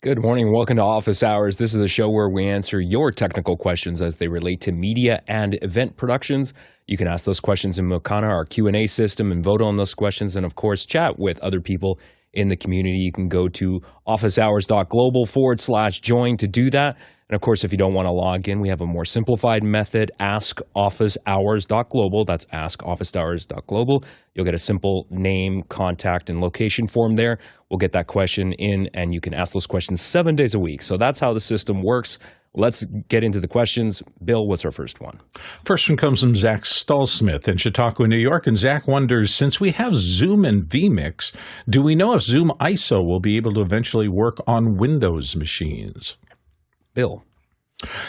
Good morning. Welcome to Office Hours. This is a show where we answer your technical questions as they relate to media and event productions. You can ask those questions in Mokana, our Q&A system, and vote on those questions, and of course, chat with other people in the community. You can go to officehours.global/join to do that. And of course, if you don't want to log in, we have a more simplified method, askofficehours.global. That's askofficehours.global. You'll get a simple name, contact, and location form there. We'll get that question in, and you can ask those questions 7 days a week. So that's how the system works. Let's get into the questions. Bill, what's our first one? First one comes from Zach Stallsmith in Chautauqua, New York. And Zach wonders, since we have Zoom and VMix, do we know if ZoomISO will be able to eventually work on Windows machines? Bill.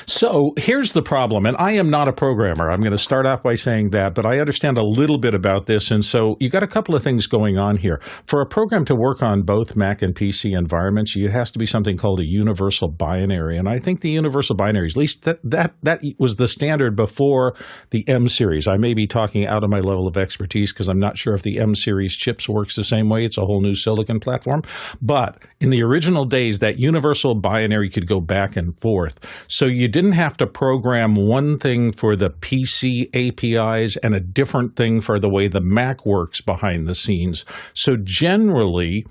So here's the problem, and I am not a programmer. I'm going to start off by saying that, but I understand a little bit about this, and so you got a couple of things going on here. For a program to work on both Mac and PC environments, it has to be something called a universal binary, and I think the universal binaries, at least that was the standard before the M series. I may be talking out of my level of expertise because I'm not sure if the M series chips works the same way. It's a whole new silicon platform, but in the original days, that universal binary could go back and forth. So you didn't have to program one thing for the PC APIs and a different thing for the way the Mac works behind the scenes. So generally,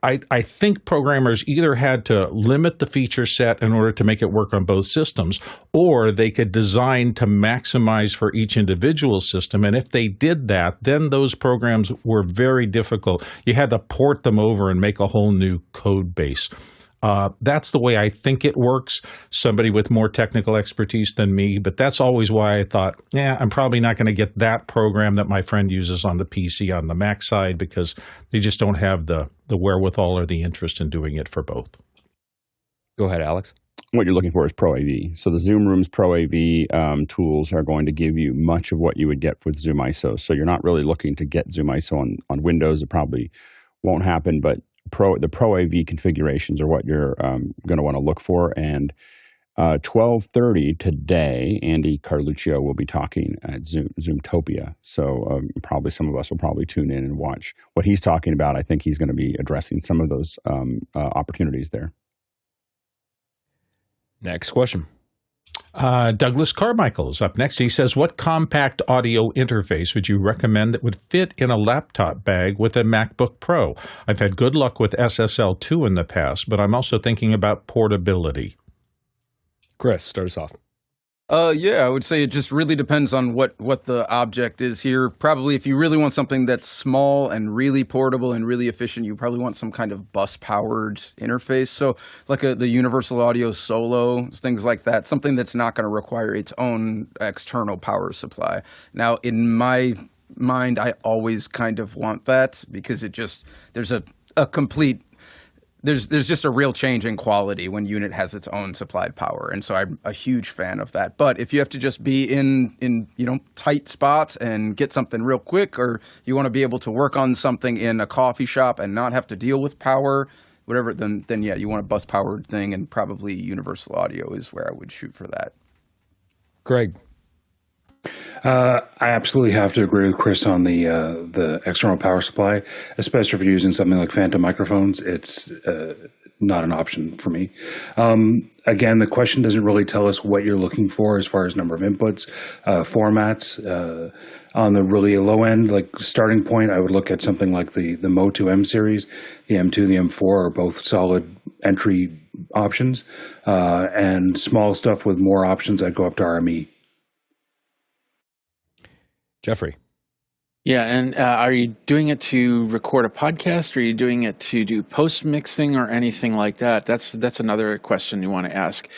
I think programmers either had to limit the feature set in order to make it work on both systems, or they could design to maximize for each individual system. And if they did that, then those programs were very difficult. You had to port them over and make a whole new code base. That's the way I think it works. Somebody with more technical expertise than me, but that's always why I thought, I'm probably not going to get that program that my friend uses on the PC on the Mac side because they just don't have the wherewithal or the interest in doing it for both. Go ahead, Alex. What you're looking for is Pro AV. So the Zoom Rooms Pro AV tools are going to give you much of what you would get with ZoomISO. So you're not really looking to get ZoomISO on Windows. It probably won't happen, but the Pro AV configurations are what you're going to want to look for. And 12:30 today, Andy Carluccio will be talking at Zoomtopia. So probably some of us will probably tune in and watch what he's talking about. I think he's going to be addressing some of those opportunities there. Next question. Douglas Carmichael is up next. He says, what compact audio interface would you recommend that would fit in a laptop bag with a MacBook Pro? I've had good luck with SSL2 in the past, but I'm also thinking about portability. Chris, start us off. I would say it just really depends on what the object is here. Probably if you really want something that's small and really portable and really efficient, you probably want some kind of bus-powered interface. So like the Universal Audio Solo, things like that, something that's not going to require its own external power supply. Now, in my mind, I always kind of want that because there's a complete... There's just a real change in quality when unit has its own supplied power, and so I'm a huge fan of that. But if you have to just be in tight spots and get something real quick, or you want to be able to work on something in a coffee shop and not have to deal with power, whatever, then you want a bus powered thing, and probably Universal Audio is where I would shoot for that. Greg. I absolutely have to agree with Chris on the external power supply, especially if you're using something like phantom microphones. It's not an option for me. Again, the question doesn't really tell us what you're looking for as far as number of inputs, formats. On the really low end, like starting point, I would look at something like the Mo2 M series. The M2, the M4 are both solid entry options, and small stuff with more options, I'd go up to RME. Jeffrey. Yeah, and are you doing it to record a podcast, or are you doing it to do post-mixing or anything like that? That's another question you want to ask,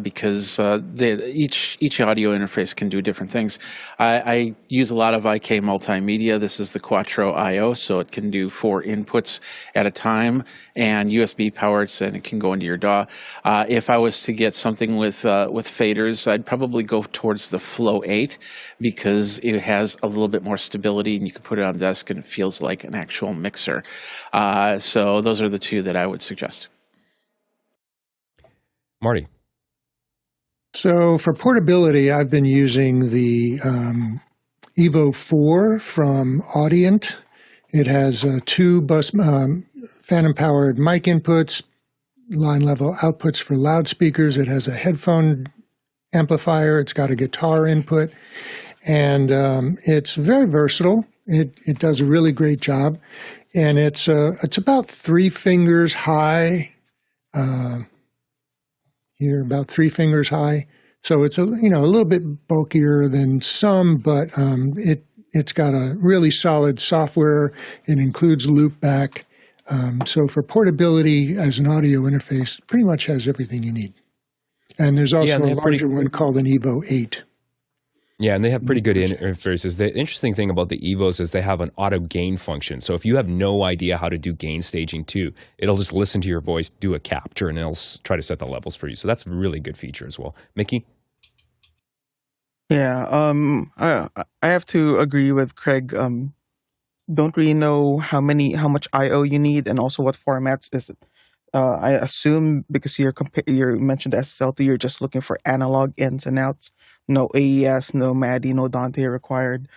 because each audio interface can do different things. I use a lot of IK multimedia. This is the Quattro I/O, so it can do 4 inputs at a time and USB powered, and it can go into your DAW. If I was to get something with faders, I'd probably go towards the Flow 8 because it has a little bit more stability, and you can put it on the desk and it feels like an actual mixer. So those are the two that I would suggest. Marty. So for portability, I've been using the Evo 4 from Audient. It has 2 bus phantom-powered mic inputs, line level outputs for loudspeakers. It has a headphone amplifier. It's got a guitar input, and it's very versatile. It does a really great job, and it's about 3 fingers high. Here, about 3 fingers high. So it's a little bit bulkier than some, but it's got a really solid software. It includes loopback. So for portability as an audio interface, pretty much has everything you need. And there's also a larger one called an Evo 8. Yeah, and they have pretty good interfaces. The interesting thing about the Evos is they have an auto gain function. So if you have no idea how to do gain staging too, it'll just listen to your voice, do a capture, and it'll try to set the levels for you. So that's a really good feature as well. Mickey? Yeah, I have to agree with Craig. Don't really know how much I/O you need, and also what formats is it. I assume because you mentioned SSL2, you're just looking for analog ins and outs, no AES, no MADI, no Dante required.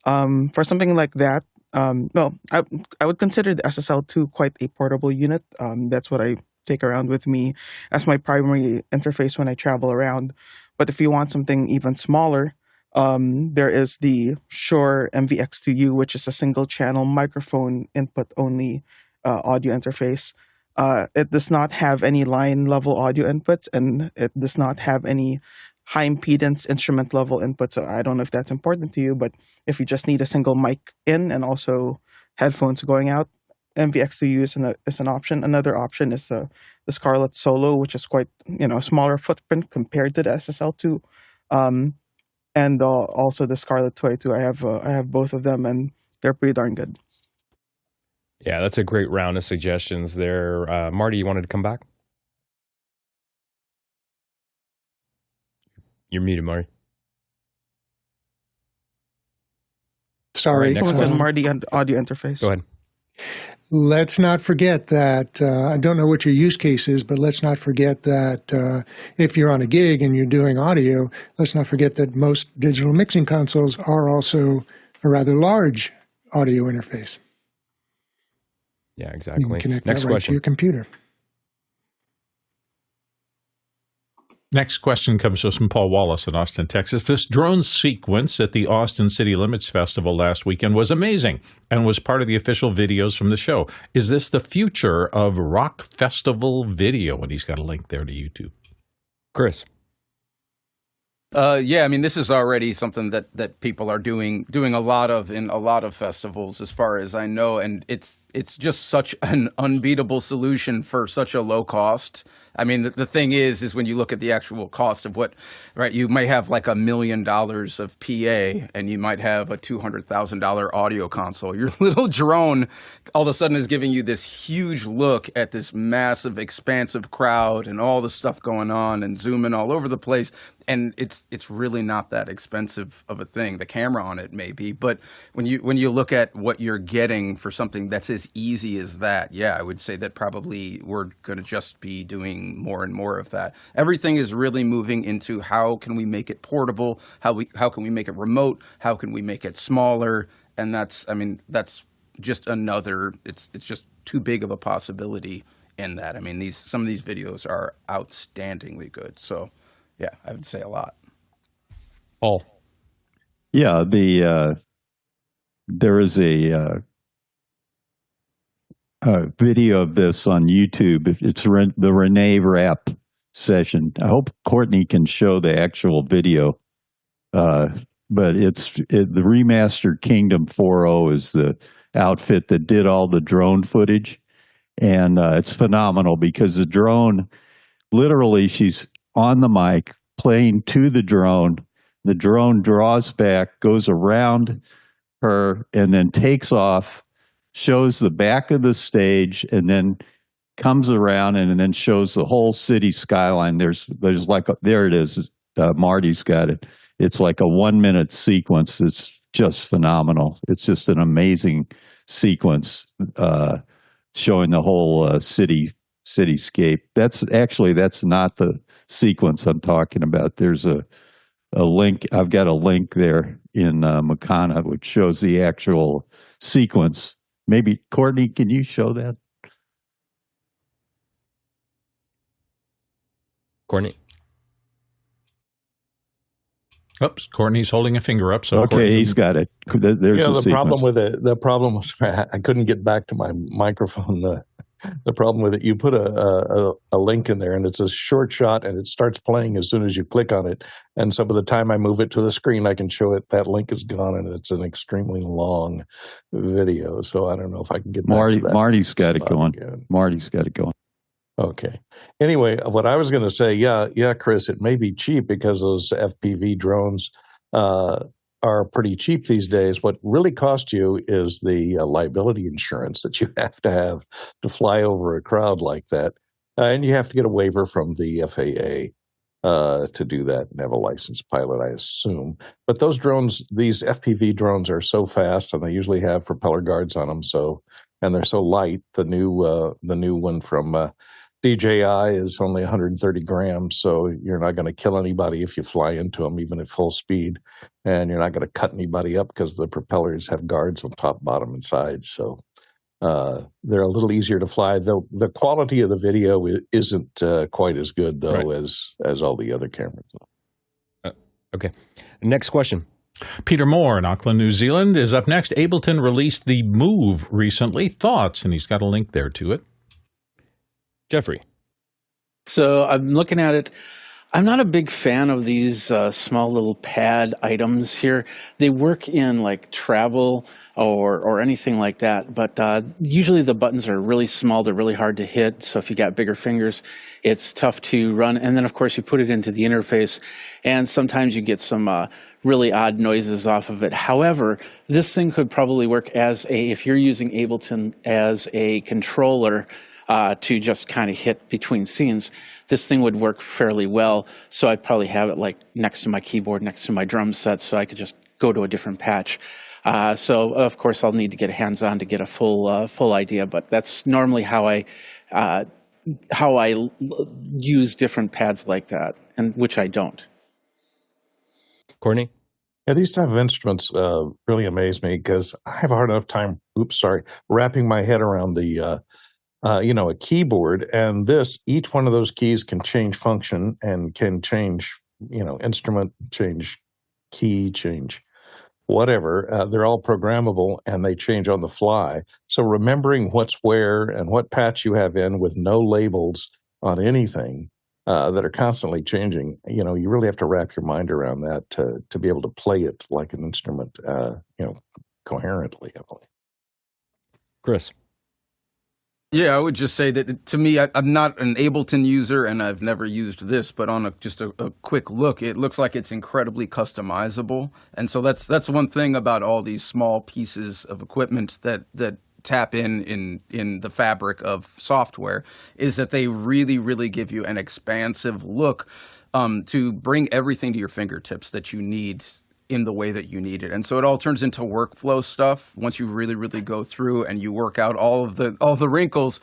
For something like that, I would consider the SSL2 quite a portable unit. That's what I take around with me as my primary interface when I travel around. But if you want something even smaller, there is the Shure MVX2U, which is a single channel microphone input only audio interface. It does not have any line level audio inputs, and it does not have any high impedance instrument level input. So I don't know if that's important to you, but if you just need a single mic in and also headphones going out, MVX2U is an option. Another option is the Scarlett Solo, which is quite a smaller footprint compared to the SSL2, and also the Scarlett 22. I have both of them, and they're pretty darn good. Yeah, that's a great round of suggestions there. Marty, you wanted to come back? You're muted, Marty. Sorry. Right, next What's Marty and audio interface? Go ahead. Let's not forget that, I don't know what your use case is, but let's not forget that if you're on a gig and you're doing audio, let's not forget that most digital mixing consoles are also a rather large audio interface. Yeah, exactly. You can connect Next that right question. to your computer. Next question comes to us from Paul Wallace in Austin, Texas. This drone sequence at the Austin City Limits Festival last weekend was amazing and was part of the official videos from the show. Is this the future of rock festival video? And he's got a link there to YouTube. Chris. Yeah, I mean, this is already something that people are doing a lot of in a lot of festivals, as far as I know, and it's just such an unbeatable solution for such a low cost. I mean, the thing is when you look at the actual cost of what, right, you might have like $1 million of PA and you might have a $200,000 audio console. Your little drone all of a sudden is giving you this huge look at this massive, expansive crowd and all the stuff going on and zooming all over the place. And it's really not that expensive of a thing. The camera on it may be, but when you look at what you're getting for something that's as easy as that, yeah, I would say that probably we're going to just be doing more and more of that. Everything is really moving into how can we make it portable, how can we make it remote, how can we make it smaller, and that's just another. It's just too big of a possibility in that. I mean, some of these videos are outstandingly good. So. Yeah, I would say a lot. Paul. Yeah, there is a video of this on YouTube. It's the Renee Rapp session. I hope Courtney can show the actual video. But the remastered Kingdom 4.0 is the outfit that did all the drone footage. And it's phenomenal because the drone, literally, she's on the mic, playing to the drone. The drone draws back, goes around her, and then takes off, shows the back of the stage, and then comes around and then shows the whole city skyline. There's like there it is. Marty's got it. It's like a 1-minute sequence. It's just phenomenal. It's just an amazing sequence showing the whole cityscape. That's not the sequence I'm talking about. There's a link. I've got a link there in Makana which shows the actual sequence. Maybe Courtney, can you show that? Courtney? Oops, Courtney's holding a finger up. So Okay, he's got it. There's Yeah, a the problem sequence. with it, the problem was I couldn't get back to my microphone. The problem with it, you put a link in there, and it's a short shot, and it starts playing as soon as you click on it. And so by the time I move it to the screen, I can show it that link is gone, and it's an extremely long video. So I don't know if I can get back to that. Marty's got it spot going. again. Marty's got it going. Okay. Anyway, what I was going to say, yeah, Chris, it may be cheap because those FPV drones are pretty cheap these days. What really costs you is the liability insurance that you have to fly over a crowd like that. And you have to get a waiver from the FAA to do that and have a licensed pilot, I assume. But those drones, these FPV drones are so fast, and they usually have propeller guards on them. And they're so light. The new one from DJI is only 130 grams, so you're not going to kill anybody if you fly into them, even at full speed. And you're not going to cut anybody up because the propellers have guards on top, bottom, and sides. So they're a little easier to fly. The quality of the video isn't quite as good, though, Right. as all the other cameras. Okay. Next question. Peter Moore in Auckland, New Zealand is up next. Ableton released the Move recently. Thoughts? And he's got a link there to it. Jeffrey? So I'm looking at it. I'm not a big fan of these small little pad items here. They work in like travel or anything like that, but usually the buttons are really small. They're really hard to hit. So if you got bigger fingers, it's tough to run. And then, of course, you put it into the interface, and sometimes you get some really odd noises off of it. However, this thing could probably work if you're using Ableton as a controller, to just kind of hit between scenes, this thing would work fairly well. So I'd probably have it like next to my keyboard, next to my drum set, so I could just go to a different patch. So of course I'll need to get hands-on to get a full idea, but that's normally how I use different pads like that, and which I don't. Courtney? Yeah, these type of instruments really amaze me because I have a hard enough time, wrapping my head around a keyboard, and each one of those keys can change function and can change, instrument, change key, change whatever. They're all programmable, and they change on the fly. So remembering what's where and what patch you have in with no labels on anything that are constantly changing, you really have to wrap your mind around that to be able to play it like an instrument, coherently. Chris? Yeah, I would just say that to me, I'm not an Ableton user, and I've never used this, but on just a quick look, it looks like it's incredibly customizable. And so that's one thing about all these small pieces of equipment that tap in the fabric of software, is that they really, really give you an expansive look to bring everything to your fingertips that you need in the way that you need it. And so it all turns into workflow stuff once you really, really go through and you work out all the wrinkles.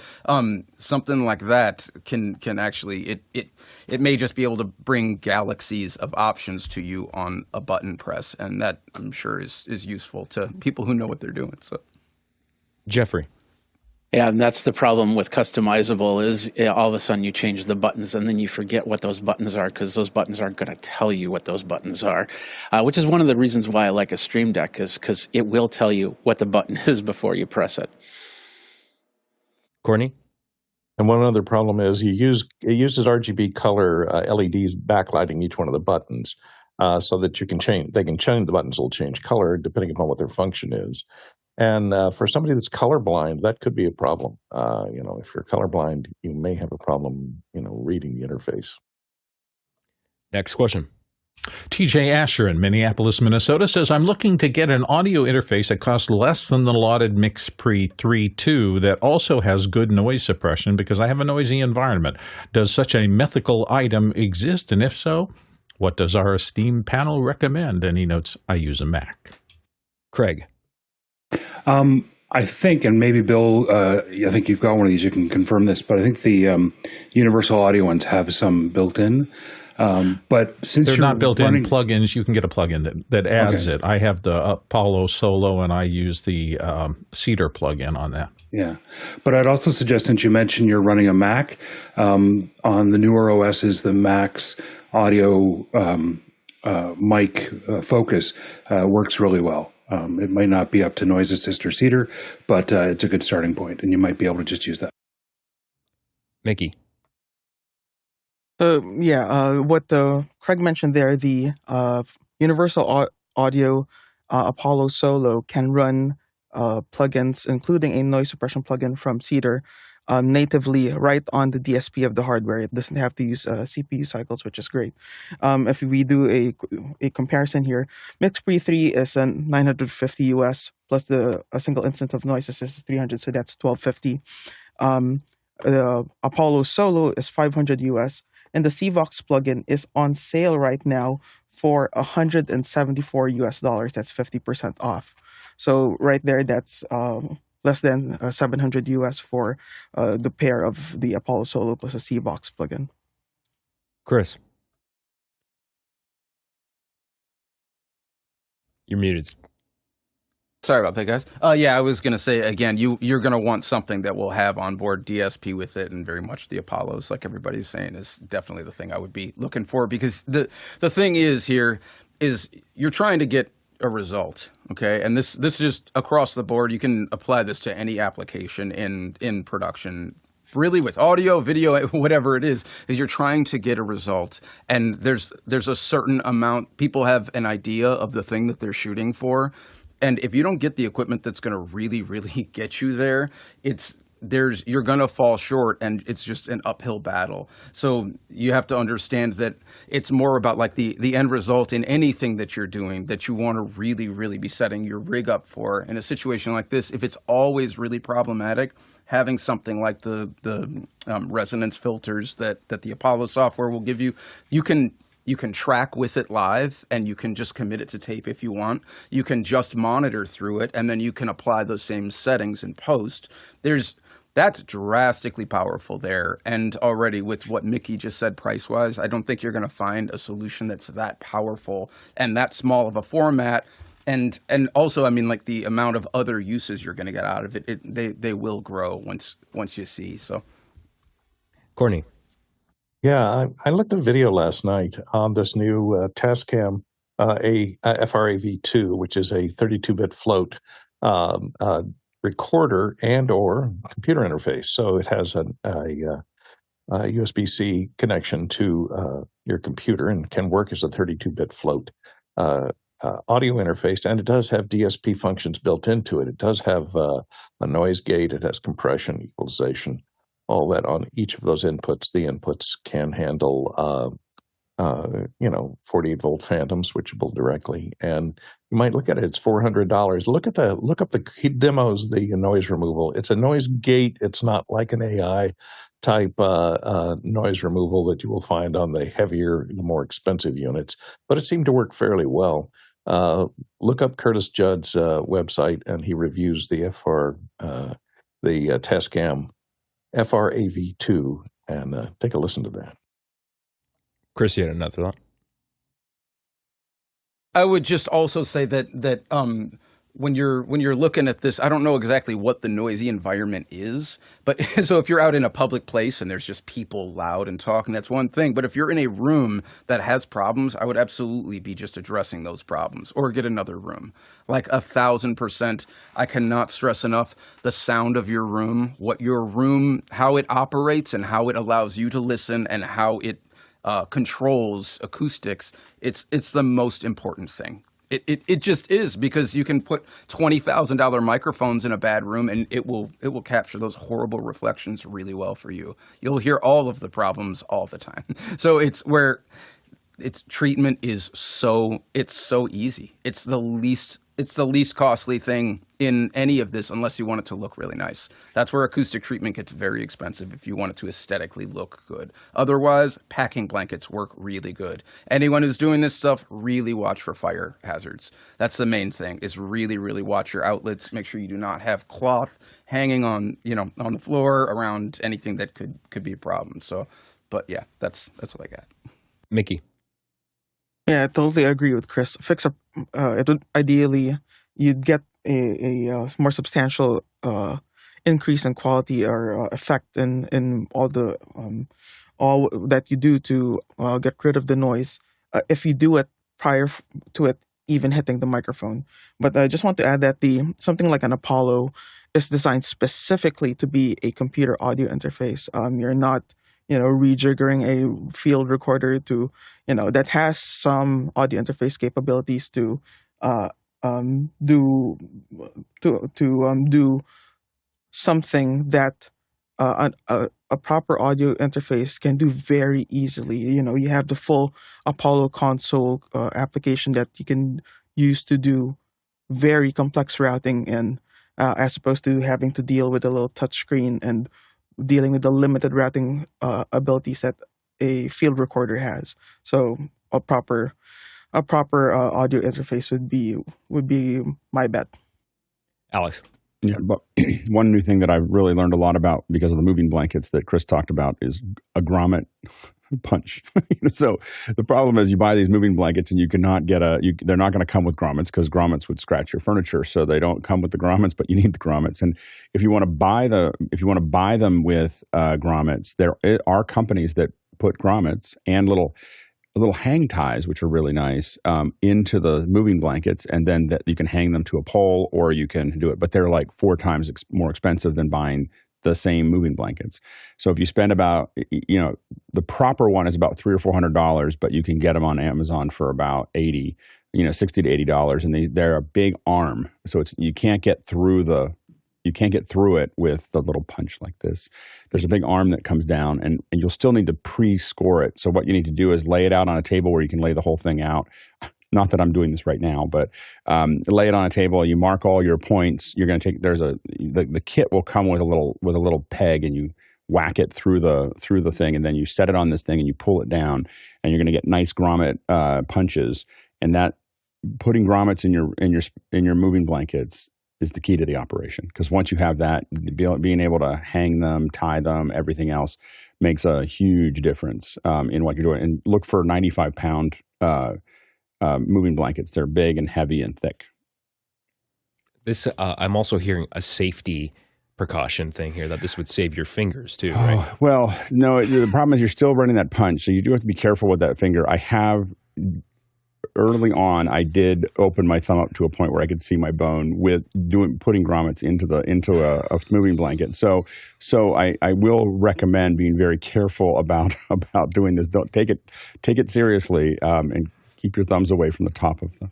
Something like that can actually, it may just be able to bring galaxies of options to you on a button press, and that I'm sure is useful to people who know what they're doing. So, Jeffrey? Yeah, and that's the problem with customizable is all of a sudden you change the buttons and then you forget what those buttons are because those buttons aren't going to tell you what those buttons are, which is one of the reasons why I like a Streamdeck, is because it will tell you what the button is before you press it. Courtney? And one other problem is it uses RGB color LEDs backlighting each one of the buttons so that they can change, the buttons will change color depending upon what their function is. And for somebody that's colorblind, that could be a problem. If you're colorblind, you may have a problem, reading the interface. Next question. TJ Asher in Minneapolis, Minnesota says, I'm looking to get an audio interface that costs less than the lauded Mix Pre 3.2 that also has good noise suppression because I have a noisy environment. Does such a mythical item exist? And if so, what does our esteemed panel recommend? And he notes, I use a Mac. Craig? I think, and maybe Bill, I think you've got one of these, you can confirm this, but I think the universal audio ones have some built in. But since they're you're not built running in plugins, you can get a plugin that adds it. I have the Apollo Solo, and I use the Cedar plugin on that. Yeah. But I'd also suggest, since you mentioned you're running a Mac, on the newer OSs, the Mac's audio mic focus works really well. It might not be up to Noise Assist or Cedar, but it's a good starting point, and you might be able to just use that. Mickey. What Craig mentioned there, the Universal Audio Apollo Solo can run plugins, including a noise suppression plugin from Cedar, natively right on the DSP of the hardware. It doesn't have to use CPU cycles, which is great. If we do a comparison here, MixPre 3 is a $950 US plus a single instant of noise assist is $300, so that's $1,250. The Apollo Solo is $500 US, and the CVox plugin is on sale right now for $174 US. That's 50% off. So right there, that's less than $700 US for the pair of the Apollo Solo plus a CVox plugin. Chris. You're muted. Sorry about that, guys. I was going to say, again, you're going to want something that will have onboard DSP with it, and very much the Apollos, like everybody's saying, is definitely the thing I would be looking for, because the thing is here is you're trying to get a result, okay? And this is just across the board. You can apply this to any application in production, really, with audio, video, whatever it is you're trying to get a result. And there's a certain amount, people have an idea of the thing that they're shooting for. And if you don't get the equipment that's going to really, really get you there, you're going to fall short, and it's just an uphill battle. So you have to understand that it's more about like the end result in anything that you're doing that you want to really, really be setting your rig up for. In a situation like this, if it's always really problematic, having something like the resonance filters that the Apollo software will give you, you can track with it live, and you can just commit it to tape if you want. You can just monitor through it, and then you can apply those same settings in post. That's drastically powerful there. And already with what Mickey just said price-wise, I don't think you're going to find a solution that's that powerful and that small of a format. And also, I mean, like the amount of other uses you're going to get out of it, they will grow once you see. So, Courtney. Yeah, I looked at a video last night on this new Tascam FRAV2, which is a 32-bit float recorder and or computer interface. So it has a USB-C connection to your computer and can work as a 32-bit float audio interface. And it does have DSP functions built into it. It does have a noise gate. It has compression, equalization, all that on each of those inputs. The inputs can handle 48-volt phantom switchable directly, and you might look at it. It's $400. Look up the he demos the noise removal. It's a noise gate. It's not like an AI type noise removal that you will find on the heavier, the more expensive units, but it seemed to work fairly well. Look up Curtis Judd's website, and he reviews the Tascam FRAV2, and take a listen to that. Chris, you had another thought? I would just also say that when you're looking at this, I don't know exactly what the noisy environment is, but so if you're out in a public place and there's just people loud and talking, that's one thing. But if you're in a room that has problems, I would absolutely be just addressing those problems, or get another room. Like 1,000%. I cannot stress enough the sound of your room, what your room, how it operates and how it allows you to listen and how it controls acoustics. It's the most important thing. It just is, because you can put $20,000 microphones in a bad room and it will capture those horrible reflections really well for you. You'll hear all of the problems all the time. So it's where treatment is so easy. It's the least costly thing in any of this, unless you want it to look really nice. That's where acoustic treatment gets very expensive if you want it to aesthetically look good. Otherwise, packing blankets work really good. Anyone who's doing this stuff, really watch for fire hazards. That's the main thing, is really, really watch your outlets. Make sure you do not have cloth hanging on the floor around anything that could be a problem. So, but yeah, that's what I got. Mickey. Yeah, I totally agree with Chris. Ideally, you'd get a more substantial increase in quality or effect in all the all that you do to get rid of the noise if you do it prior to it even hitting the microphone. But I just want to add that something like an Apollo is designed specifically to be a computer audio interface. You're not, rejiggering a field recorder to, that has some audio interface capabilities to do something that a proper audio interface can do very easily. You have the full Apollo console application that you can use to do very complex routing in, as opposed to having to deal with a little touchscreen and dealing with the limited routing abilities that a field recorder has. So a proper audio interface would be my bet. Alex. Yeah, but one new thing that I've really learned a lot about because of the moving blankets that Chris talked about is a grommet punch. So the problem is you buy these moving blankets and you cannot get they're not going to come with grommets because grommets would scratch your furniture. So they don't come with the grommets, but you need the grommets. And if you want to buy them with grommets, there are companies that put grommets and little hang ties, which are really nice, into the moving blankets, and then that you can hang them to a pole or you can do it. But they're like 4 times more expensive than buying the same moving blankets. So if you spend about, the proper one is about $300 or $400, but you can get them on Amazon for about $60 to $80, and they're a big arm. So you can't get through it with the little punch like this. There's a big arm that comes down, and you'll still need to pre-score it. So what you need to do is lay it out on a table where you can lay the whole thing out. Not that I'm doing this right now, but lay it on a table. You mark all your points. You're going to take. The kit will come with a little peg, and you whack it through the thing, and then you set it on this thing, and you pull it down, and you're going to get nice grommet punches. And that putting grommets in your moving blankets is the key to the operation, because once you have that, being able to hang them, tie them, everything else makes a huge difference in what you're doing. And look for 95-pound moving blankets. They're big and heavy and thick. This I'm also hearing a safety precaution thing here, that this would save your fingers too, right? Well, no, the problem is you're still running that punch, so you do have to be careful with that finger. Early on, I did open my thumb up to a point where I could see my bone with putting grommets into a moving blanket. So I will recommend being very careful about doing this. Don't take it seriously, and keep your thumbs away from the top of the.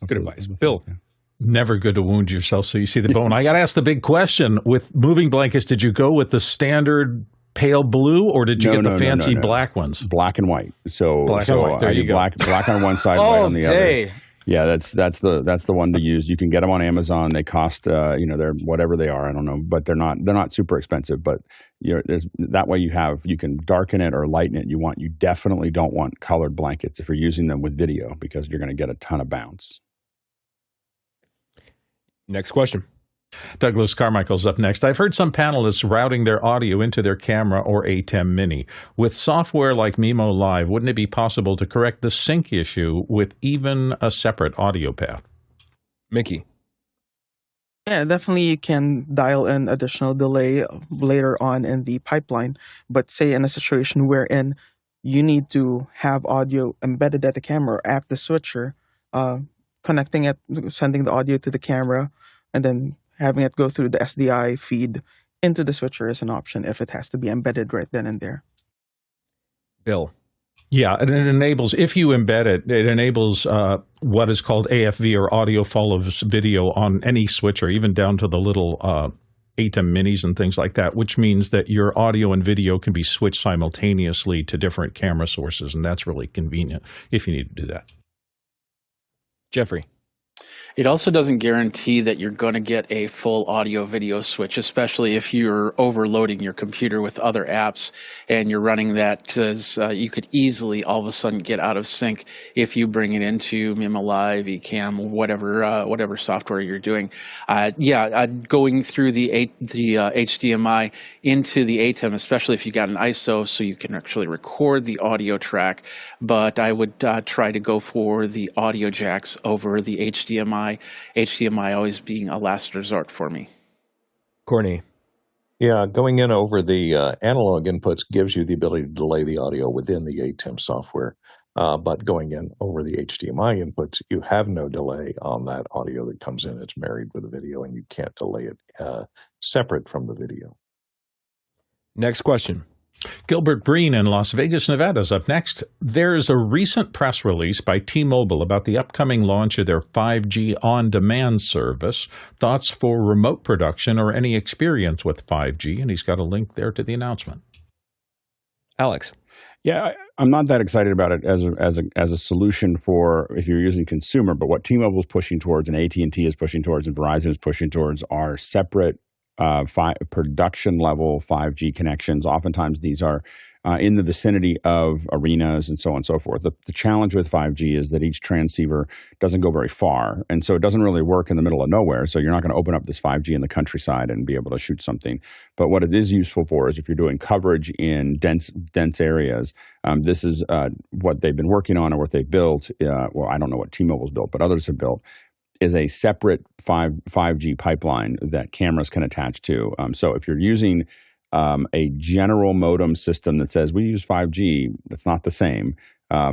Good advice, Bill. Yeah. Never good to wound yourself so you see the bone. I got to ask the big question: with moving blankets, did you go with the standard pale blue, or did you get the fancy black ones? Black and white. So black and white. There you go. Black on one side, white on the other. Yeah, that's the one to use. You can get them on Amazon. They cost they're whatever they are. I don't know, but they're not super expensive. But that way you can darken it or lighten it. You definitely don't want colored blankets if you're using them with video, because you're going to get a ton of bounce. Next question. Douglas Carmichael's up next. I've heard some panelists routing their audio into their camera or ATEM Mini. With software like mimoLive, wouldn't it be possible to correct the sync issue with even a separate audio path? Mickey. Yeah, definitely you can dial in additional delay later on in the pipeline. But say in a situation wherein you need to have audio embedded at the camera or at the switcher, connecting it, sending the audio to the camera, and then having it go through the SDI feed into the switcher is an option if it has to be embedded right then and there. Bill. Yeah, and it enables, if you embed it, it enables what is called AFV, or audio follows video, on any switcher, even down to the little ATEM Minis and things like that, which means that your audio and video can be switched simultaneously to different camera sources, and that's really convenient if you need to do that. Jeffrey. It also doesn't guarantee that you're going to get a full audio video switch, especially if you're overloading your computer with other apps and you're running that, because you could easily all of a sudden get out of sync if you bring it into mimoLive, eCam, whatever software you're doing. Going through the HDMI into the ATEM, especially if you got an ISO, so you can actually record the audio track. But I would try to go for the audio jacks over the HDMI. HDMI always being a last resort for me. Courtney. Yeah, going in over the analog inputs gives you the ability to delay the audio within the ATEM software. But going in over the HDMI inputs, you have no delay on that audio that comes in. It's married with the video, and you can't delay it separate from the video. Next question. Gilbert Breen in Las Vegas, Nevada is up next. There's a recent press release by T-Mobile about the upcoming launch of their 5G on-demand service. Thoughts for remote production or any experience with 5G? And he's got a link there to the announcement. Alex. Yeah, I'm not that excited about it as a solution for if you're using consumer. But what T-Mobile is pushing towards, and AT&T is pushing towards, and Verizon is pushing towards, are separate production level 5G connections. Oftentimes these are in the vicinity of arenas and so on and so forth. The challenge with 5G is that each transceiver doesn't go very far, and so it doesn't really work in the middle of nowhere. So you're not going to open up this 5G in the countryside and be able to shoot something. But what it is useful for is if you're doing coverage in dense areas. This is what they've been working on, or what they've built. Well, I don't know what T-Mobile's built, but others have built. Is a separate 5G pipeline that cameras can attach to. So if you're using a general modem system that says we use 5G, that's not the same.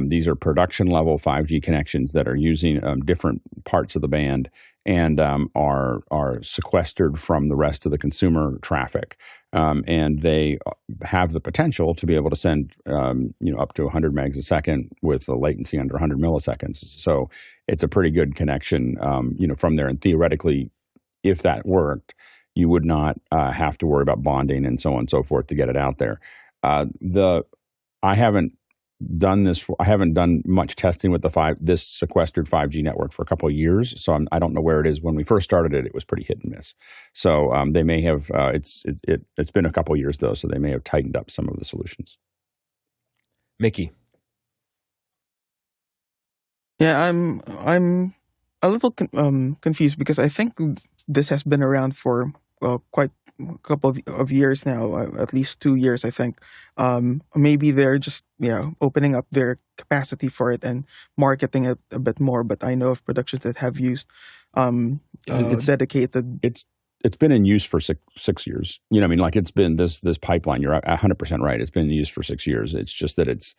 These are production level 5G connections that are using different parts of the band and are sequestered from the rest of the consumer traffic. And they have the potential to be able to send up to 100 megs a second with a latency under 100 milliseconds. So it's a pretty good connection from there. And theoretically, if that worked, you would not have to worry about bonding and so on and so forth to get it out there. I haven't done much testing with this sequestered 5G network for a couple of years, so I don't know where it is. When we first started it was pretty hit and miss. So they may have. It's been a couple of years though, so they may have tightened up some of the solutions. Mickey. Yeah, I'm a little confused because I think this has been around for quite a couple of years now, at least 2 years, I think. Maybe they're just opening up their capacity for it and marketing it a bit more. But I know of productions that have used dedicated. It's been in use for six years. It's been this pipeline. You're 100% right. It's been in use for 6 years. It's just that it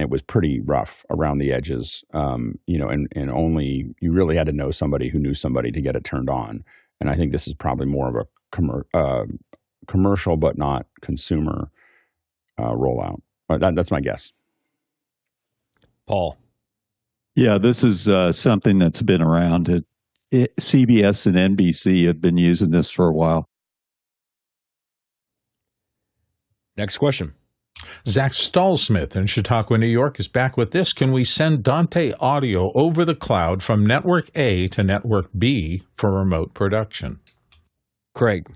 was pretty rough around the edges. And only you really had to know somebody who knew somebody to get it turned on. And I think this is probably more of a commercial but not consumer rollout. That's my guess. Paul. Yeah, this is something that's been around. CBS and NBC have been using this for a while. Next question. Zach Stallsmith in Chautauqua, New York is back with this. Can we send Dante audio over the cloud from network A to network B for remote production? Craig.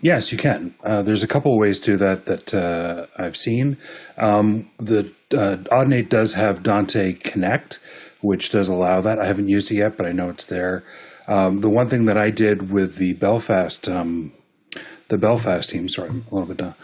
Yes, you can. There's a couple of ways to do that I've seen. The Audinate does have Dante Connect, which does allow that. I haven't used it yet, but I know it's there. The one thing that I did with the Belfast team, sorry, I'm a little bit done,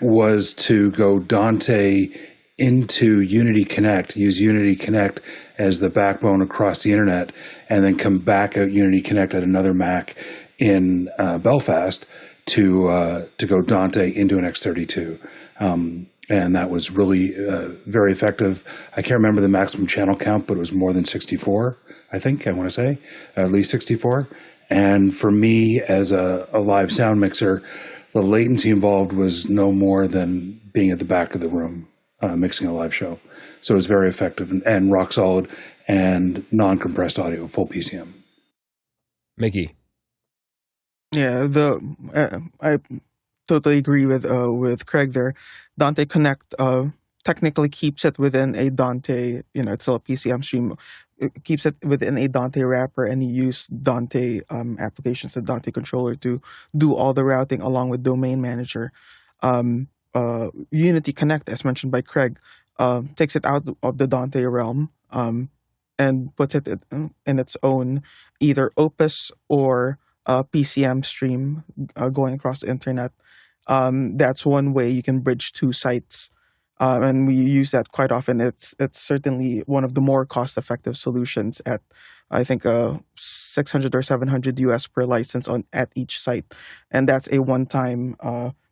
was to go Dante into Unity Connect, use Unity Connect as the backbone across the internet, and then come back out Unity Connect at another Mac in Belfast to go Dante into an X32. And that was really very effective. I can't remember the maximum channel count, but it was more than 64, I think, I want to say, at least 64. And for me, as a live sound mixer, the latency involved was no more than being at the back of the room mixing a live show. So it was very effective and rock solid and non-compressed audio, full PCM. Mickey. Yeah, I totally agree with Craig there. Dante Connect technically keeps it within a Dante, it's still a PCM stream. It keeps it within a Dante wrapper, and you use Dante applications, the Dante controller, to do all the routing along with Domain Manager. Unity Connect, as mentioned by Craig, takes it out of the Dante realm and puts it in its own either Opus or PCM stream going across the internet. That's one way you can bridge two sites and we use that quite often. It's certainly one of the more cost-effective solutions at, I think, 600 or 700 US per license at each site, and that's a one-time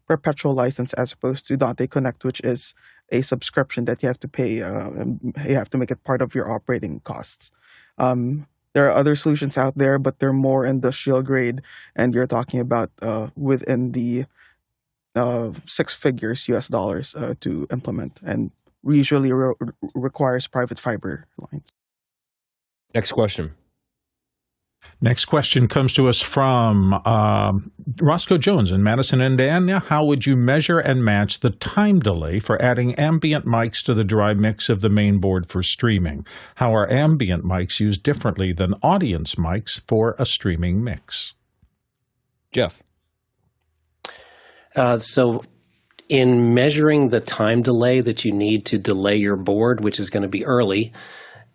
perpetual license as opposed to Dante Connect, which is a subscription that you have to pay. And you have to make it part of your operating costs. There are other solutions out there, but they're more industrial grade, and you're talking about within the 6 figures US dollars to implement, and usually requires private fiber lines. Next question. Next question comes to us from Roscoe Jones in Madison, Indiana. How would you measure and match the time delay for adding ambient mics to the dry mix of the main board for streaming? How are ambient mics used differently than audience mics for a streaming mix? Jeff. So in measuring the time delay that you need to delay your board, which is going to be early,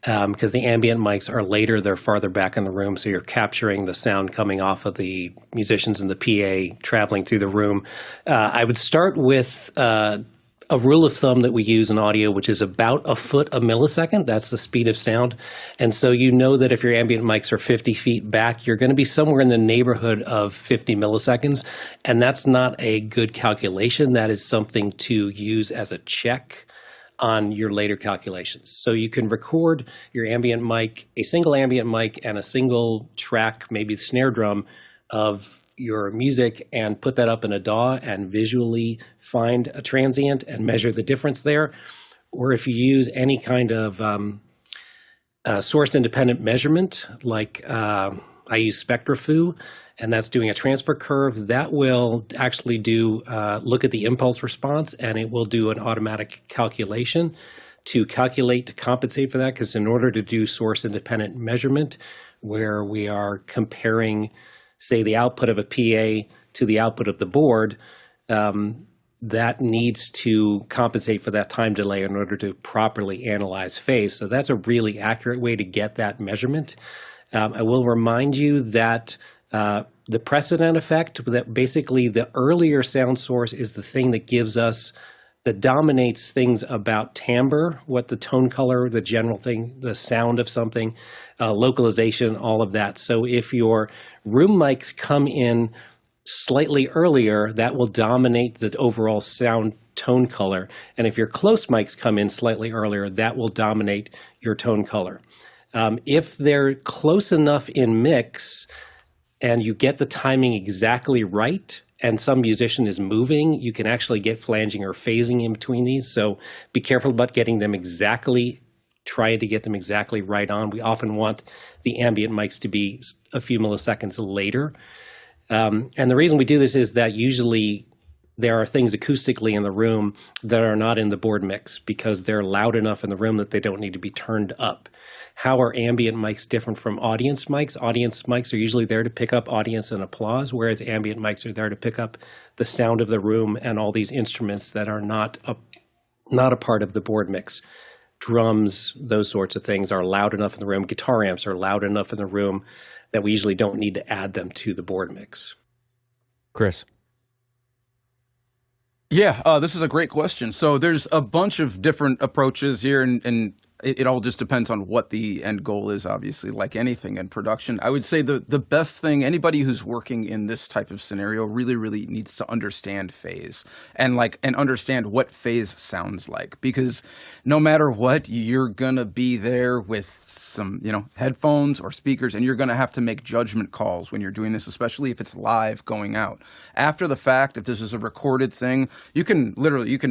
because the ambient mics are later, they're farther back in the room, so you're capturing the sound coming off of the musicians and the PA traveling through the room. I would start with a rule of thumb that we use in audio, which is about a foot a millisecond. That's the speed of sound. And so you know that if your ambient mics are 50 feet back, you're going to be somewhere in the neighborhood of 50 milliseconds. And that's not a good calculation. That is something to use as a check on your later calculations. So you can record your ambient mic, a single ambient mic and a single track, maybe the snare drum of your music, and put that up in a DAW and visually find a transient and measure the difference there. Or if you use any kind of source independent measurement, like I use SpectraFu, and that's doing a transfer curve, that will actually do look at the impulse response, and it will do an automatic calculation to compensate for that, because in order to do source independent measurement, where we are comparing, say, the output of a PA to the output of the board, that needs to compensate for that time delay in order to properly analyze phase. So that's a really accurate way to get that measurement. I will remind you that the precedent effect, that basically the earlier sound source is the thing that gives us, that dominates things about timbre, what the tone color, the general thing, the sound of something, localization, all of that. So if your room mics come in slightly earlier, that will dominate the overall sound tone color. And if your close mics come in slightly earlier, that will dominate your tone color. If they're close enough in mix and you get the timing exactly right, and some musician is moving, you can actually get flanging or phasing in between these. So be careful about getting them exactly, trying to get them exactly right on. We often want the ambient mics to be a few milliseconds later. And the reason we do this is that usually there are things acoustically in the room that are not in the board mix because they're loud enough in the room that they don't need to be turned up. How are ambient mics different from audience mics? Audience mics are usually there to pick up audience and applause, whereas ambient mics are there to pick up the sound of the room and all these instruments that are not a part of the board mix. Drums, those sorts of things are loud enough in the room. Guitar amps are loud enough in the room that we usually don't need to add them to the board mix. Chris. Yeah, this is a great question. So there's a bunch of different approaches here, and it all just depends on what the end goal is, obviously, like anything in production. I would say the best thing, anybody who's working in this type of scenario really, really needs to understand phase and understand what phase sounds like. Because no matter what, you're going to be there with some, headphones or speakers, and you're going to have to make judgment calls when you're doing this, especially if it's live going out. After the fact, if this is a recorded thing, you can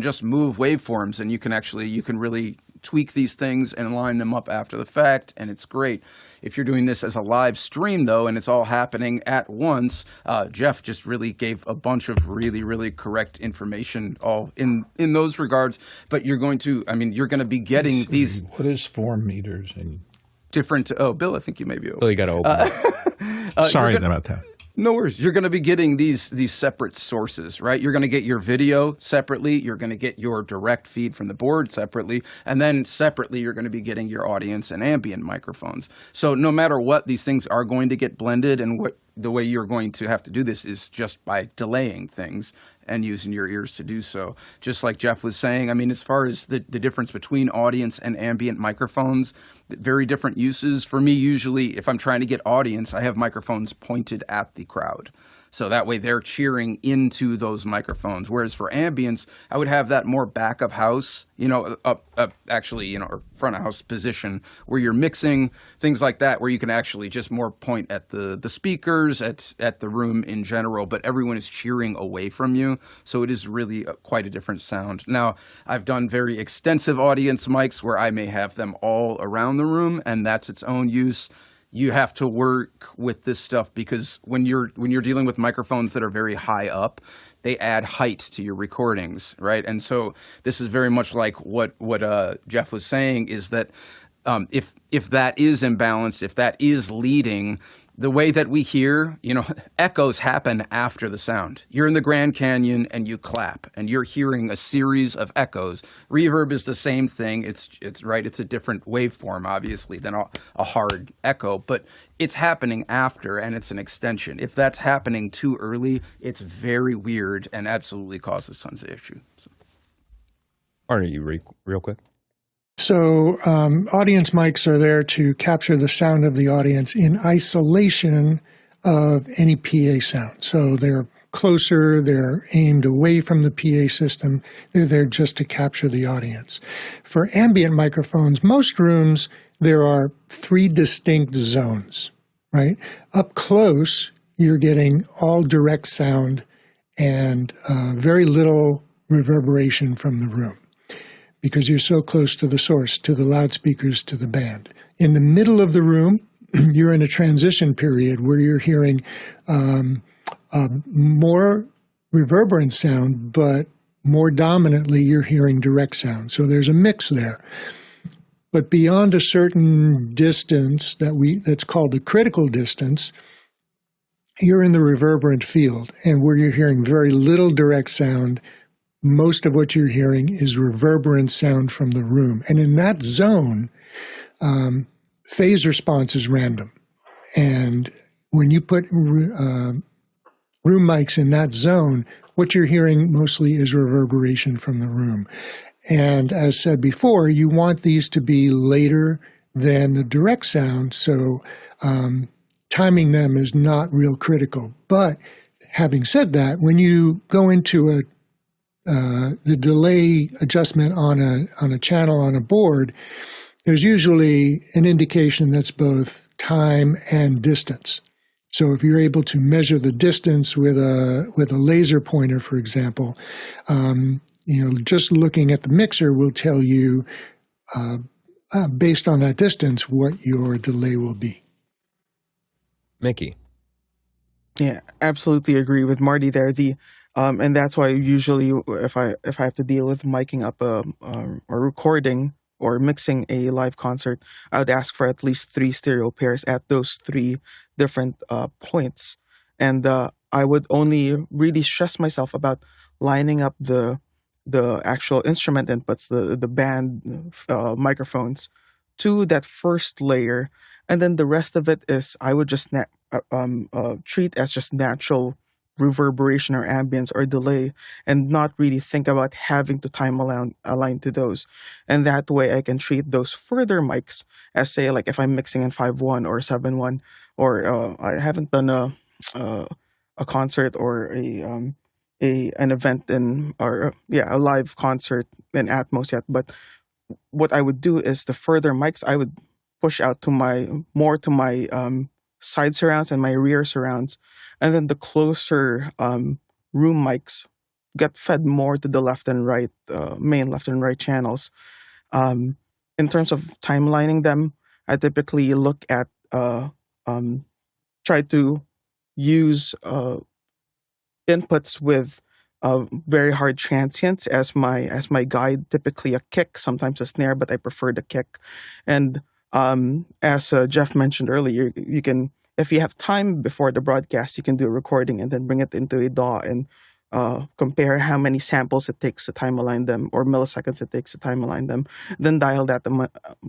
just move waveforms, and you can really tweak these things and line them up after the fact, and it's great. If you're doing this as a live stream, though, and it's all happening at once, Jeff just really gave a bunch of really, really correct information all in those regards. But you're going to be getting these. What is 4 meters in different? Oh, Bill, I think you may be. Bill, you got to open. Sorry about that. No worries. You're going to be getting these separate sources, right? You're going to get your video separately. You're going to get your direct feed from the board separately. And then separately, you're going to be getting your audience and ambient microphones. So no matter what, these things are going to get blended. And the way you're going to have to do this is just by delaying things and using your ears to do so. Just like Jeff was saying, I mean, as far as the difference between audience and ambient microphones, very different uses. For me, usually, if I'm trying to get audience, I have microphones pointed at the crowd. So that way they're cheering into those microphones. Whereas for ambience, I would have that more back of house, actually, or front of house position where you're mixing, things like that, where you can actually just more point at the speakers, at the room in general, but everyone is cheering away from you. So it is really quite a different sound. Now, I've done very extensive audience mics where I may have them all around the room, and that's its own use. You have to work with this stuff because when you're dealing with microphones that are very high up, they add height to your recordings, right? And so this is very much like what Jeff was saying, is that if that is imbalanced, if that is leading, the way that we hear, echoes happen after the sound. You're in the Grand Canyon and you clap and you're hearing a series of echoes. Reverb is the same thing. It's right. It's a different waveform, obviously, than a hard echo, but it's happening after and it's an extension. If that's happening too early, it's very weird and absolutely causes tons of issue. So. Arnie, you real quick. So audience mics are there to capture the sound of the audience in isolation of any PA sound. So they're closer, they're aimed away from the PA system. They're there just to capture the audience. For ambient microphones, most rooms, there are 3 distinct zones, right? Up close, you're getting all direct sound and very little reverberation from the room, because you're so close to the source, to the loudspeakers, to the band. In the middle of the room, you're in a transition period where you're hearing more reverberant sound, but more dominantly you're hearing direct sound. So there's a mix there. But beyond a certain distance that's called the critical distance, you're in the reverberant field, and where you're hearing very little direct sound, most of what you're hearing is reverberant sound from the room. And in that zone, phase response is random. And when you put room mics in that zone, what you're hearing mostly is reverberation from the room. And as said before, you want these to be later than the direct sound, so timing them is not real critical. But having said that, when you go into the delay adjustment on a channel on a board, there's usually an indication that's both time and distance. So if you're able to measure the distance with a laser pointer, for example, just looking at the mixer will tell you, based on that distance, what your delay will be. Mickey. Yeah, absolutely agree with Marty there. And that's why usually if I have to deal with miking up or recording or mixing a live concert, I would ask for at least 3 stereo pairs at those 3 different points. And I would only really stress myself about lining up the actual instrument inputs, the band microphones, to that first layer. And then the rest of it is I would just treat as just natural reverberation or ambience or delay, and not really think about having to time align to those. And that way I can treat those further mics as, say, like if I'm mixing in 5.1 or 7.1, or I haven't done a concert or an event a live concert in Atmos yet. But what I would do is the further mics I would push out to my side surrounds and my rear surrounds, and then the closer room mics get fed more to the left and right, main left and right channels. In terms of timelining them, I typically look at try to use inputs with very hard transients as my guide. Typically a kick, sometimes a snare, but I prefer the kick. And as Jeff mentioned earlier, you can, if you have time before the broadcast, you can do a recording and then bring it into a DAW and compare how many samples it takes to time align them, or milliseconds it takes to time align them. Then dial that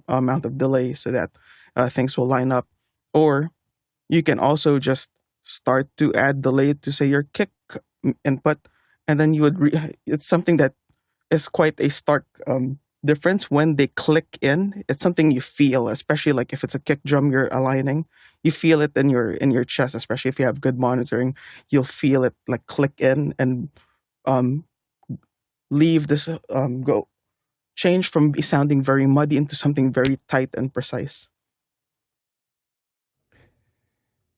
amount of delay so that things will line up. Or you can also just start to add delay to say your kick input, and then you would it's something that is quite a stark difference when they click in. It's something you feel, especially like if it's a kick drum you're aligning, you feel it in your chest, especially if you have good monitoring. You'll feel it like click in and leave this go change from sounding very muddy into something very tight and precise.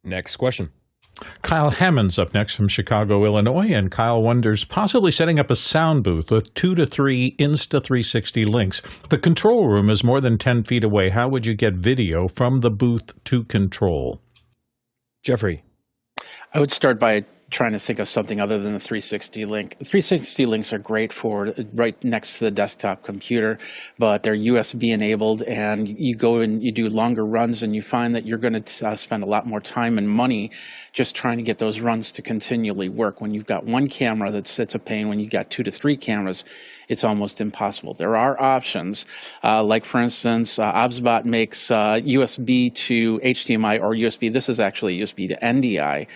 Next question. Kyle Hammond's up next from Chicago, Illinois, and Kyle wonders, possibly setting up a sound booth with 2 to 3 Insta360 links. The control room is more than 10 feet away. How would you get video from the booth to control? Jeffrey. I would start by trying to think of something other than the 360 link. 360 links are great for right next to the desktop computer, but they're USB enabled, and you go and you do longer runs, and you find that you're going to spend a lot more time and money just trying to get those runs to continually work. When you've got one camera, it's a pain. When you've got 2 to 3 cameras, it's almost impossible. There are options, like for instance, OBSBot makes USB to HDMI or USB. This is actually a USB to NDI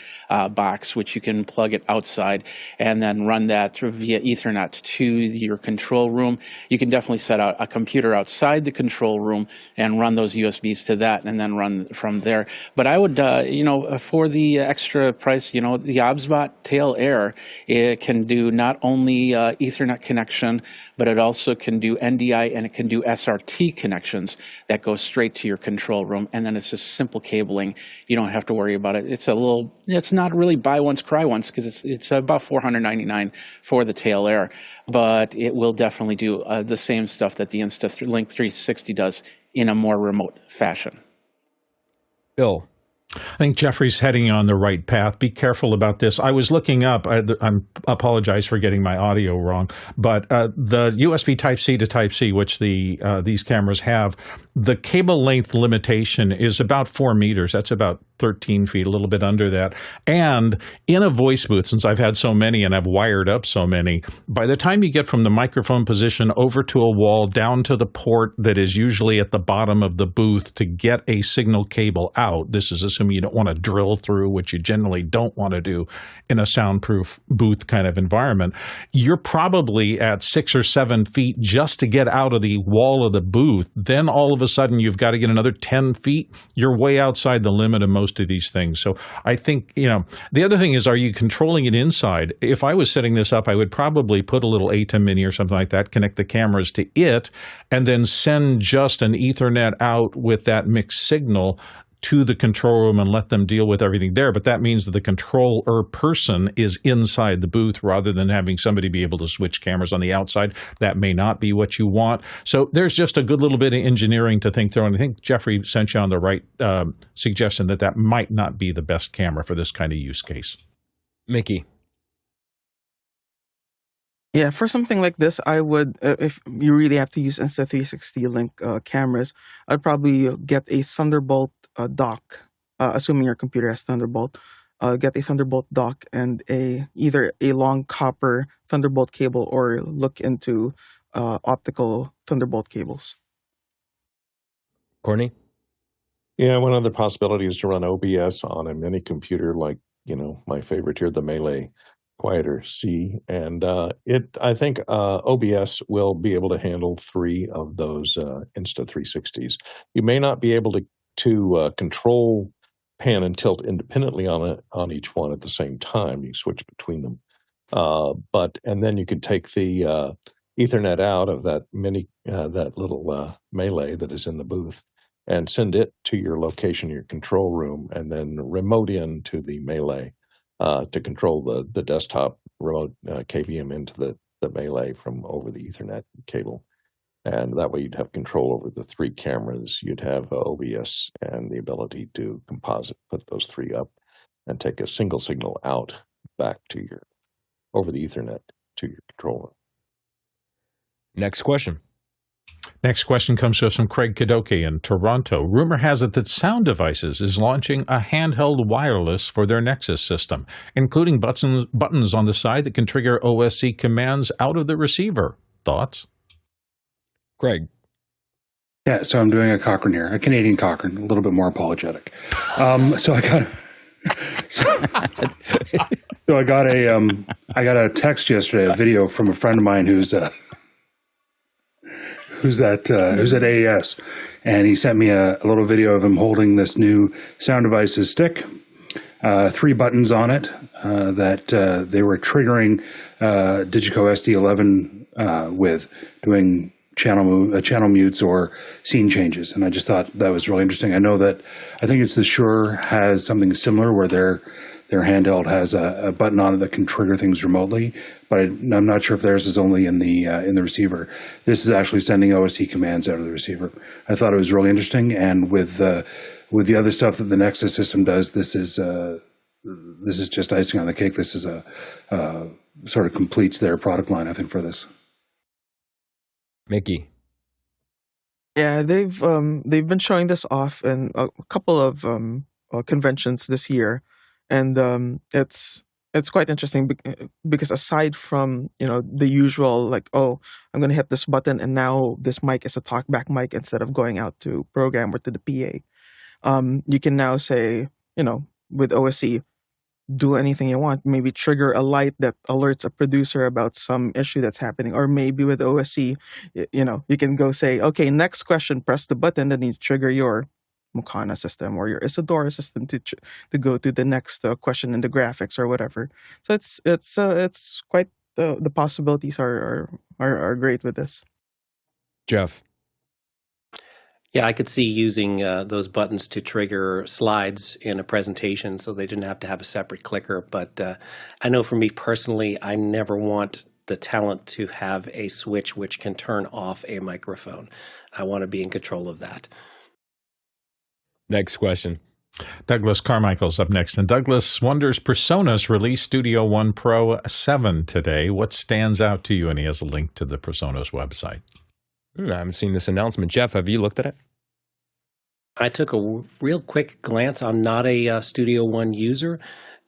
box, which you can plug it outside and then run that through via Ethernet to your control room. You can definitely set out a computer outside the control room and run those USBs to that, and then run from there. But I would, for the extra price, the OBSBot Tail Air, it can do not only Ethernet connection, but it also can do NDI, and it can do SRT connections that go straight to your control room. And then it's just simple cabling. You don't have to worry about it. It's not really buy once, cry once, because it's about $499 for the Tail Air, but it will definitely do the same stuff that the Link 360 does in a more remote fashion. Bill. I think Jeffrey's heading on the right path. Be careful about this. I was looking up, I apologize for getting my audio wrong, but the USB Type-C to Type-C, which these cameras have, the cable length limitation is about 4 meters. That's about 13 feet, a little bit under that. And in a voice booth, since I've had so many and I've wired up so many, by the time you get from the microphone position over to a wall, down to the port that is usually at the bottom of the booth to get a signal cable out, this is assuming you don't want to drill through, which you generally don't want to do in a soundproof booth kind of environment, you're probably at 6 or 7 feet just to get out of the wall of the booth. Then all of a sudden you've got to get another 10 feet. You're way outside the limit of most of these things. So I think, the other thing is, are you controlling it inside? If I was setting this up, I would probably put a little ATEM Mini or something like that, connect the cameras to it, and then send just an Ethernet out with that mixed signal to the control room and let them deal with everything there. But that means that the controller person is inside the booth rather than having somebody be able to switch cameras on the outside. That may not be what you want. So there's just a good little bit of engineering to think through. And I think Jeffrey sent you on the right suggestion that might not be the best camera for this kind of use case. Mickey. Yeah, for something like this, I would, if you really have to use Insta360 link cameras, I'd probably get a Thunderbolt dock, assuming your computer has Thunderbolt. Get a Thunderbolt dock and either a long copper Thunderbolt cable, or look into optical Thunderbolt cables. Courtney? Yeah, one other possibility is to run OBS on a mini computer like, my favorite here, the Melee Quieter C. And I think OBS will be able to handle 3 of those Insta360s. You may not be able to control pan and tilt independently on each one at the same time. You switch between them. And then you could take the Ethernet out of that that little Melee that is in the booth, and send it to your location, your control room, and then remote in to the Melee to control the desktop remote KVM into the Melee from over the Ethernet cable. And that way you'd have control over the 3 cameras. You'd have OBS and the ability to composite, put those 3 up, and take a single signal out back to over the Ethernet to your controller. Next question. Next question comes to us from Craig Kadoke in Toronto. Rumor has it that Sound Devices is launching a handheld wireless for their Nexus system, including buttons on the side that can trigger OSC commands out of the receiver. Thoughts? Greg. Yeah, so I'm doing a Cochrane here, a Canadian Cochrane, a little bit more apologetic. So I got So I got a text yesterday, a video from a friend of mine who's at AES, and he sent me a little video of him holding this new Sound Devices stick, 3 buttons on it that they were triggering Digico SD11 with doing channel mutes or scene changes, and I just thought that was really interesting. I think it's the Shure has something similar where their handheld has a button on it that can trigger things remotely, but I'm not sure if theirs is only in the receiver. This is actually sending OSC commands out of the receiver. I thought it was really interesting, and with the other stuff that the Nexus system does, this is just icing on the cake. This is a sort of completes their product line, I think, for this. Mickey. Yeah, they've been showing this off in a couple of conventions this year, and it's quite interesting because aside from the usual like, oh, I'm going to hit this button and now this mic is a talkback mic instead of going out to program or to the PA, you can now say with OSC, do anything you want. Maybe trigger a light that alerts a producer about some issue that's happening. Or maybe with OSC, you can go say, okay, next question, press the button, then you trigger your Mukana system or your Isadora system to go to the next question in the graphics or whatever. So it's quite the possibilities are great with this. Jeff. Yeah, I could see using those buttons to trigger slides in a presentation so they didn't have to have a separate clicker. But I know for me personally, I never want the talent to have a switch which can turn off a microphone. I want to be in control of that. Next question. Douglas Carmichael's up next. And Douglas wonders, PreSonus released Studio One Pro 7 today. What stands out to you? And he has a link to the PreSonus website. I haven't seen this announcement. Jeff, have you looked at it? I took a real quick glance. I'm not a Studio One user,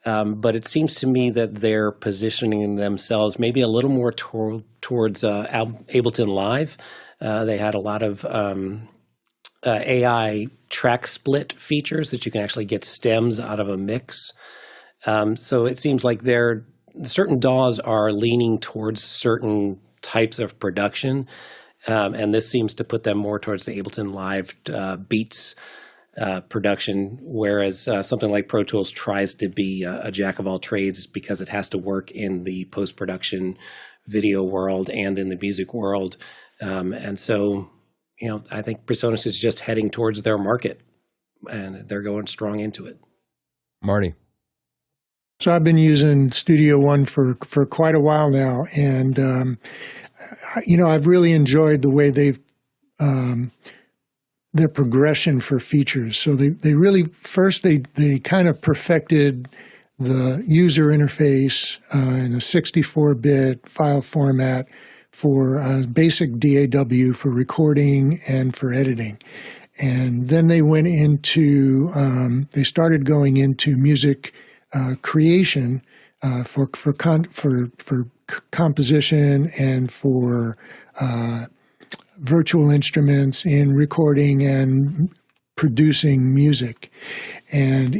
but it seems to me that they're positioning themselves maybe a little more towards Ableton Live. They had a lot of AI track split features that you can actually get stems out of a mix. So it seems like certain DAWs are leaning towards certain types of production. And this seems to put them more towards the Ableton Live beats production, whereas something like Pro Tools tries to be a jack of all trades because it has to work in the post-production video world and in the music world. And so, I think PreSonus is just heading towards their market, and they're going strong into it. Marty. So I've been using Studio One for quite a while now, and I've really enjoyed the way they've their progression for features. So they really first they kind of perfected the user interface in a 64-bit file format for basic DAW for recording and for editing. And then they went into they started going into music creation for composition and for virtual instruments in recording and producing music. And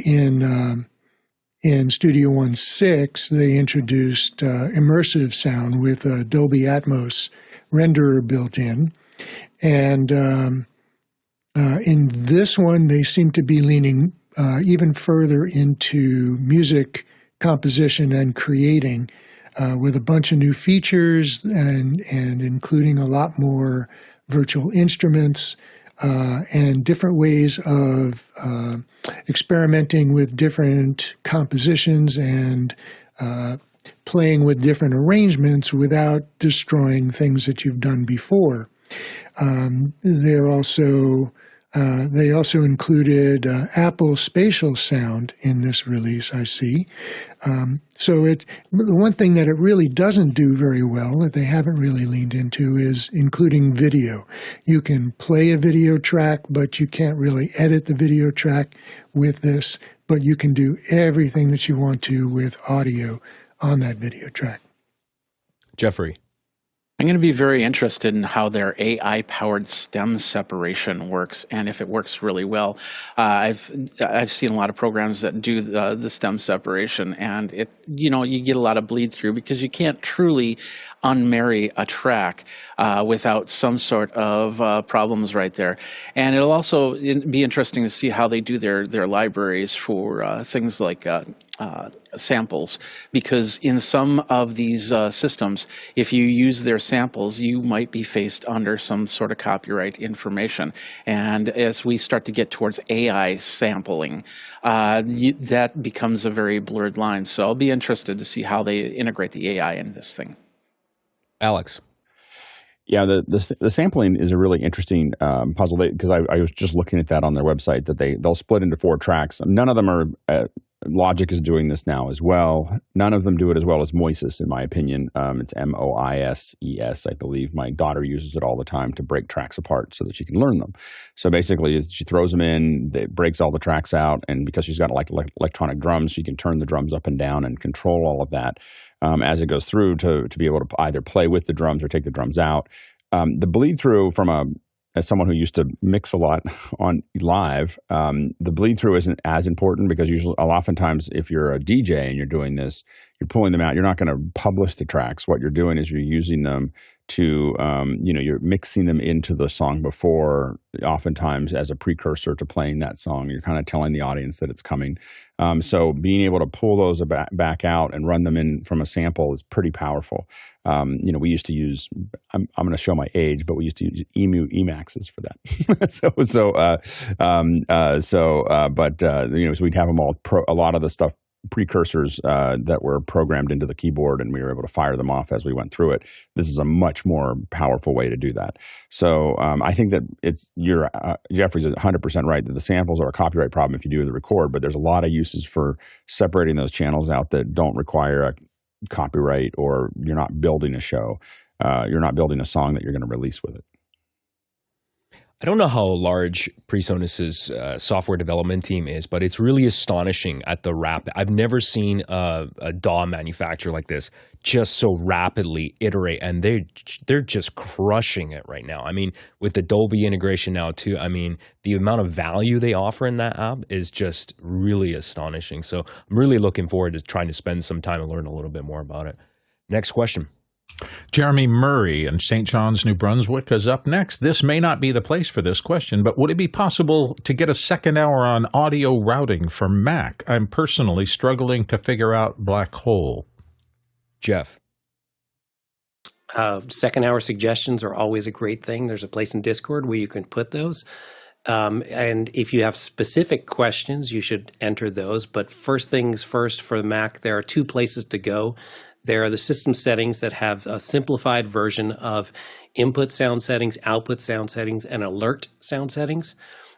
in Studio One 6, they introduced immersive sound with a Dolby Atmos renderer built in. And in this one, they seem to be leaning even further into music composition and creating with a bunch of new features and including a lot more virtual instruments and different ways of experimenting with different compositions and playing with different arrangements without destroying things that you've done before. They also included Apple spatial sound in this release, I see. So the one thing that it really doesn't do very well, that they haven't really leaned into, is including video. You can play a video track, but you can't really edit the video track with this, but you can do everything that you want to with audio on that video track. Jeffrey. I'm going to be very interested in how their AI-powered stem separation works, and if it works really well. I've seen a lot of programs that do the stem separation, and you get a lot of bleed through because you can't truly unmarry a track without some sort of problems right there. And it'll also be interesting to see how they do their libraries for things like samples, because in some of these systems, if you use their samples, you might be faced under some sort of copyright information. And as we start to get towards AI sampling, that becomes a very blurred line. So I'll be interested to see how they integrate the AI in this thing. Alex. Yeah, the sampling is a really interesting puzzle because I was just looking at that on their website that they'll split into 4 tracks. None of them are Logic is doing this now as well. None of them do it as well as Moises, in my opinion. It's MOISES, I believe. My daughter uses it all the time to break tracks apart so that she can learn them. So basically, she throws them in, it breaks all the tracks out, and because she's got like electronic drums, she can turn the drums up and down and control all of that as it goes through to be able to either play with the drums or take the drums out. The bleed through as someone who used to mix a lot on live, the bleed through isn't as important because oftentimes if you're a DJ and you're doing this, you're pulling them out. You're not going to publish the tracks. What you're doing is you're using them to, you're mixing them into the song before, oftentimes as a precursor to playing that song. You're kind of telling the audience that it's coming. So being able to pull those back out and run them in from a sample is pretty powerful. We used to use, I'm going to show my age, but we used to use Emaxes for that. So we'd have them all, a lot of the stuff, precursors that were programmed into the keyboard, and we were able to fire them off as we went through it. This is a much more powerful way to do that. So I think that Jeffrey's 100% right that the samples are a copyright problem if you do the record, but there's a lot of uses for separating those channels out that don't require a copyright, or you're not building a show. You're not building a song that you're going to release with it. I don't know how large PreSonus's software development team is, but it's really astonishing at the rapid. I've never seen a DAW manufacturer like this just so rapidly iterate, and they're just crushing it right now. I mean, with the Dolby integration now too, I mean, the amount of value they offer in that app is just really astonishing. So I'm really looking forward to trying to spend some time and learn a little bit more about it. Next question. Jeremy Murray in St. John's, New Brunswick is up next. This may not be the place for this question, but would it be possible to get a second hour on audio routing for Mac? I'm personally struggling to figure out black hole. Jeff. Second hour suggestions are always a great thing. There's a place in Discord where you can put those. And if you have specific questions, you should enter those. But first things first, for the Mac, there are 2 places to go. There are the system settings that have a simplified version of input sound settings, output sound settings, and alert sound settings.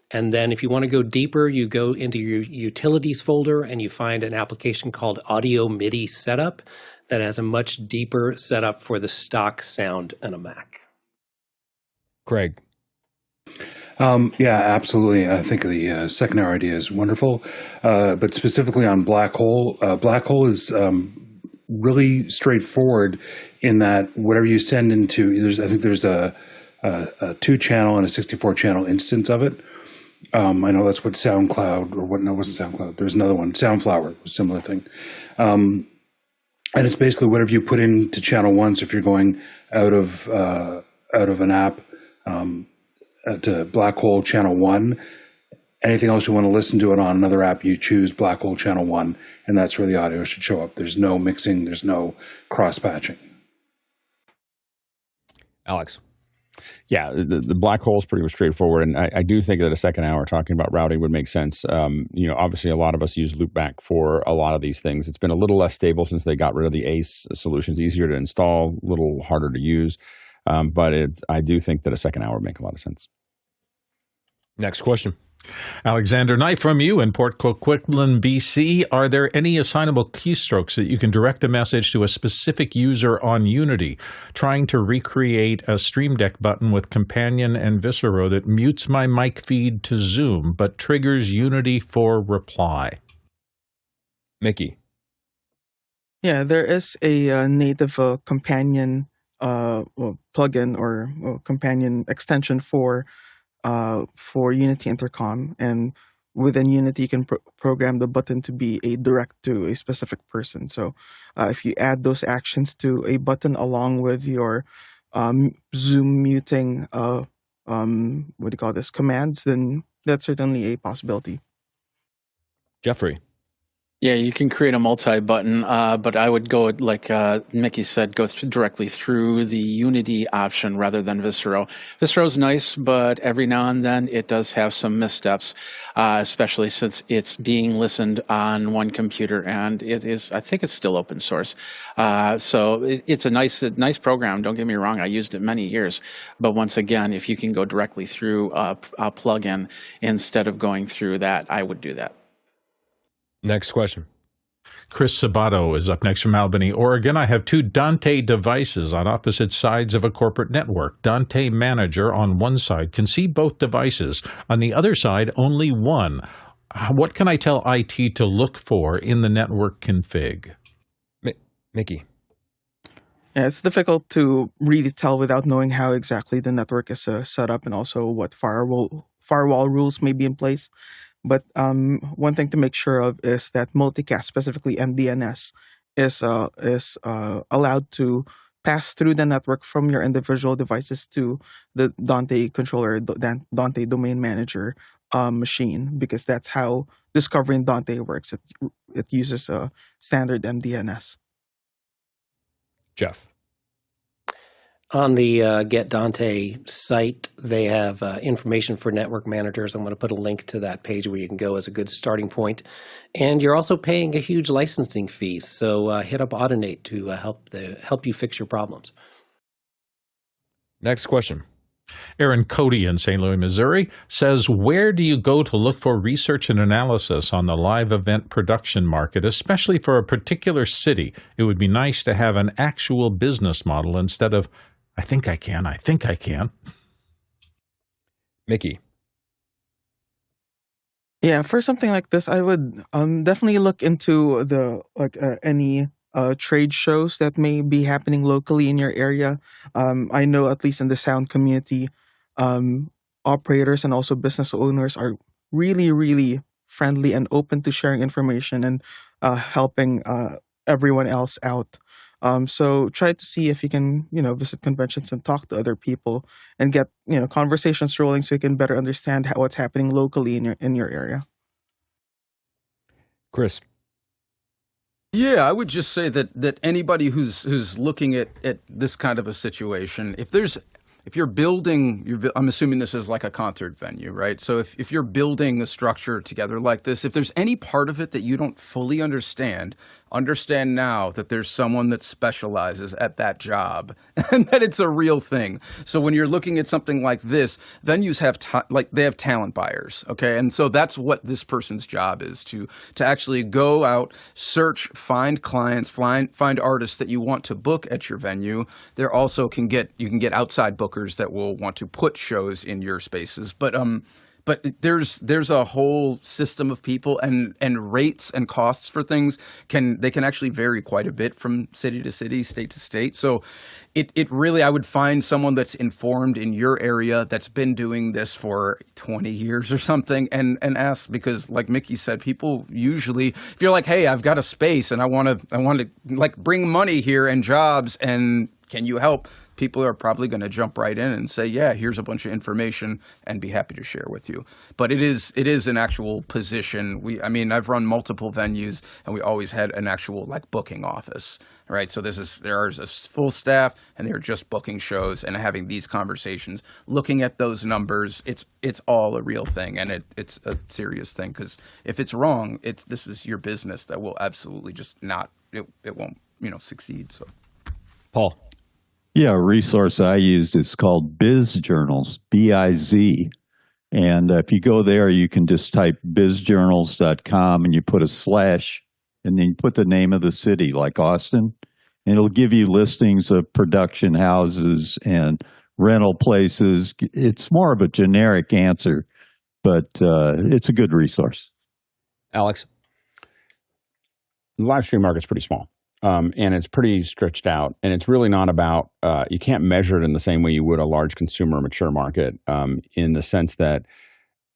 And then if you want to go deeper, you go into your utilities folder and you find an application called Audio MIDI Setup that has a much deeper setup for the stock sound in a Mac. Craig. Yeah, absolutely. I think the second hour idea is wonderful. But specifically on black hole is really straightforward in that whatever you send into, I think there's a 2-channel and a 64-channel instance of it. I know that's what SoundCloud, or what? No, it wasn't SoundCloud. There's another one, Soundflower, a similar thing. And it's basically whatever you put into channel 1. So if you're going out of an app to black hole channel 1. Anything else you want to listen to it on another app, you choose black hole channel 1, and that's where the audio should show up. There's no mixing. There's no cross-patching. Alex. Yeah, the black hole is pretty straightforward, and I do think that a second hour talking about routing would make sense. Obviously a lot of us use loopback for a lot of these things. It's been a little less stable since they got rid of the ACE solutions. Easier to install, a little harder to use, but I do think that a second hour would make a lot of sense. Next question. Alexander Knight from you in Port Coquitlam, BC. Are there any assignable keystrokes that you can direct a message to a specific user on Unity? Trying to recreate a Streamdeck button with Companion and Vicreo that mutes my mic feed to Zoom, but triggers Unity for reply. Mickey. Yeah, there is a native companion plugin or companion extension for Unity Intercom, and within Unity you can program the button to be a direct to a specific person. So if you add those actions to a button along with your Zoom muting commands, then that's certainly a possibility. Jeffrey. Yeah, you can create a multi-button, but I would go, like Mickey said, go directly through the Unity option rather than Viscero. Viscero's nice, but every now and then it does have some missteps, especially since it's being listened on one computer, and I think it's still open source. So it's a nice program. Don't get me wrong, I used it many years. But once again, if you can go directly through a plugin instead of going through that, I would do that. Next question. Chris Sabato is up next from Albany, Oregon. I have two Dante devices on opposite sides of a corporate network. Dante Manager on one side can see both devices. On the other side, only one. What can I tell IT to look for in the network config? Mickey. Yeah, it's difficult to really tell without knowing how exactly the network is set up and also what firewall rules may be in place. But one thing to make sure of is that multicast, specifically MDNS, is allowed to pass through the network from your individual devices to the Dante controller, Dante domain manager machine, because that's how discovering Dante works. It uses a standard MDNS. Jeff. On the Get Dante site, they have information for network managers. I'm going to put a link to that page where you can go as a good starting point. And you're also paying a huge licensing fee, so hit up Audinate to help you fix your problems. Next question. Aaron Cody in St. Louis, Missouri says, where do you go to look for research and analysis on the live event production market, especially for a particular city? It would be nice to have an actual business model instead of, I think I can. Mickey. Yeah, for something like this, I would definitely look into any trade shows that may be happening locally in your area. I know, at least in the sound community, operators and also business owners are really, really friendly and open to sharing information and helping everyone else out. So try to see if you can, visit conventions and talk to other people and get, conversations rolling so you can better understand what's happening locally in your area. Chris. Yeah, I would just say that anybody who's looking at this kind of a situation, if you're building, I'm assuming this is like a concert venue, right? So if you're building a structure together like this, if there's any part of it that you don't fully understand now that there's someone that specializes at that job and that it's a real thing. So when you're looking at something like this, venues have they have talent buyers, okay? And so that's what this person's job is, to actually go out, search, find clients, find artists that you want to book at your venue. There also you can get outside bookers that will want to put shows in your spaces. But there's a whole system of people, and rates and costs for things can actually vary quite a bit from city to city, state to state. So it really, I would find someone that's informed in your area that's been doing this for 20 years or something, and ask, because like Mickey said, people usually, if you're like, hey, I've got a space and I want to like bring money here and jobs, and can you help? People are probably going to jump right in and say, yeah, here's a bunch of information, and be happy to share with you. But it is an actual position. I've run multiple venues, and we always had an actual booking office, right? So there's a full staff, and they're just booking shows and having these conversations, looking at those numbers. It's all a real thing, and it's a serious thing, because if it's wrong, this is your business that will absolutely just it won't succeed. So, Paul. Yeah, a resource I used is called Biz Journals, BIZ. And if you go there, you can just type bizjournals.com and you put a slash and then you put the name of the city, like Austin. And it'll give you listings of production houses and rental places. It's more of a generic answer, but it's a good resource. Alex? The live stream market's pretty small. and it's pretty stretched out. And it's really not about, you can't measure it in the same way you would a large consumer mature market, in the sense that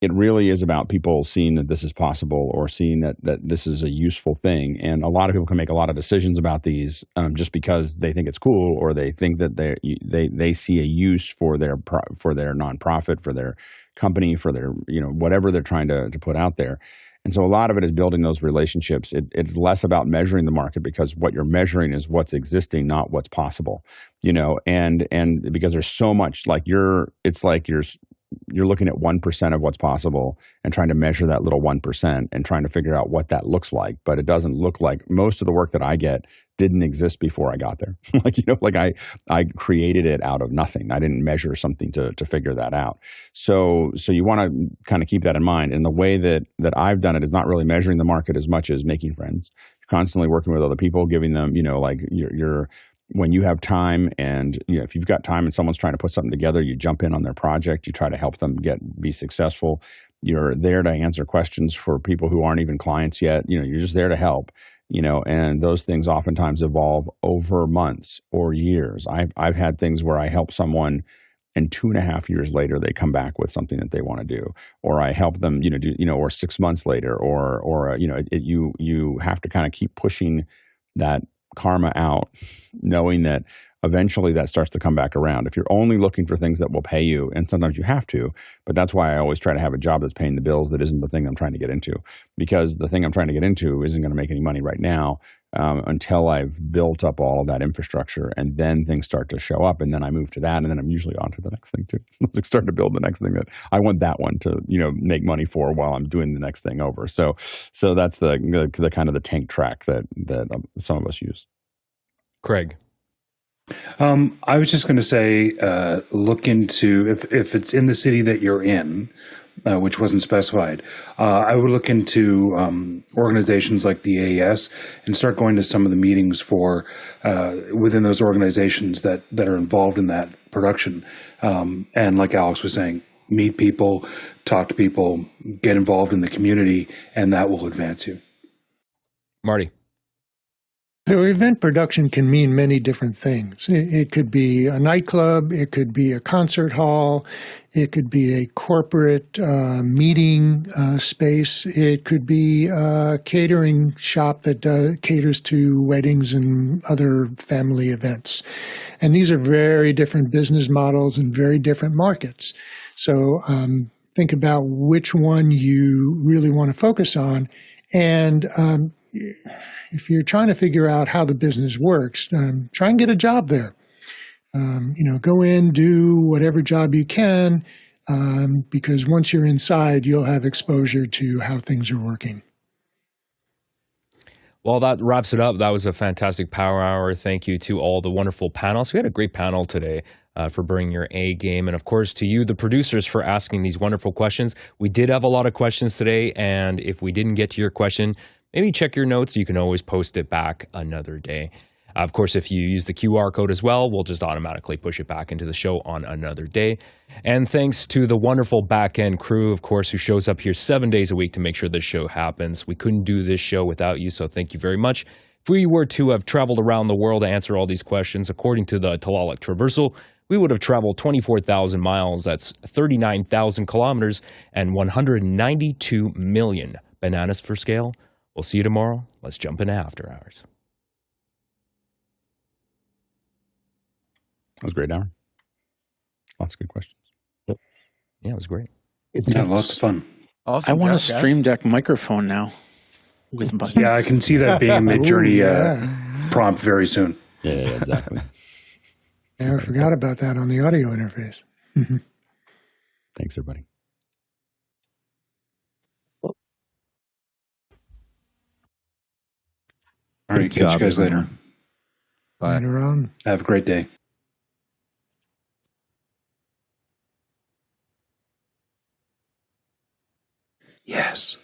it really is about people seeing that this is possible or seeing that this is a useful thing. And a lot of people can make a lot of decisions about these just because they think it's cool, or they think that they see a use for their nonprofit, for their company, for their, whatever they're trying to put out there. And so a lot of it is building those relationships. It's less about measuring the market, because what you're measuring is what's existing, not what's possible, and because there's so much, you're looking at 1% of what's possible and trying to measure that little 1% and trying to figure out what that looks like. But it doesn't look like most of the work that I get didn't exist before I got there. I created it out of nothing. I didn't measure something to figure that out. So you want to kind of keep that in mind. And the way that I've done it is not really measuring the market as much as making friends. You're constantly working with other people, giving them, when you have time, and if you've got time and someone's trying to put something together, you jump in on their project, you try to help them be successful. You're there to answer questions for people who aren't even clients yet. You're just there to help, and those things oftentimes evolve over months or years. I've had things where I help someone, and 2.5 years later they come back with something that they want to do, or I help them, or 6 months later, or you have to kind of keep pushing that karma out, knowing that eventually that starts to come back around. If you're only looking for things that will pay you, and sometimes you have to, but that's why I always try to have a job that's paying the bills that isn't the thing I'm trying to get into, because the thing I'm trying to get into isn't going to make any money right now until I've built up all of that infrastructure, and then things start to show up, and then I move to that, and then I'm usually on to the next thing too. Start to build the next thing that I want that one to make money for while I'm doing the next thing over. So that's the kind of the tank track that some of us use. Craig. I was just going to say, look into if it's in the city that you're in, which wasn't specified. I would look into organizations like the AES and start going to some of the meetings for within those organizations that are involved in that production. And like Alex was saying, meet people, talk to people, get involved in the community, and that will advance you. Marty. So event production can mean many different things. It could be a nightclub, it could be a concert hall, it could be a corporate meeting space, it could be a catering shop that caters to weddings and other family events. And these are very different business models and very different markets. So think about which one you really want to focus on. And if you're trying to figure out how the business works, try and get a job there. Go in, do whatever job you can, because once you're inside, you'll have exposure to how things are working. Well, that wraps it up. That was a fantastic Power Hour. Thank you to all the wonderful panels. We had a great panel today for bringing your A game. And of course, to you, the producers, for asking these wonderful questions. We did have a lot of questions today. And if we didn't get to your question, maybe check your notes. You can always post it back another day. Of course, if you use the QR code as well, we'll just automatically push it back into the show on another day. And thanks to the wonderful back-end crew, of course, who shows up here 7 days a week to make sure this show happens. We couldn't do this show without you, so thank you very much. If we were to have traveled around the world to answer all these questions, according to the Tlaloc Traversal, we would have traveled 24,000 miles, that's 39,000 kilometers, and 192 million bananas for scale. We'll see you tomorrow. Let's jump into After Hours. That was a great hour. Lots of good questions. Yeah, it was great. Yeah, lots of fun. Awesome. I want a job, guys. Streamdeck microphone now with buttons. Yeah, I can see that being a Mid-Journey prompt very soon. Yeah, exactly. Yeah, I forgot about that on the audio interface. Thanks, everybody. All right, catch you guys later. Bye. Later on. Have a great day. Yes.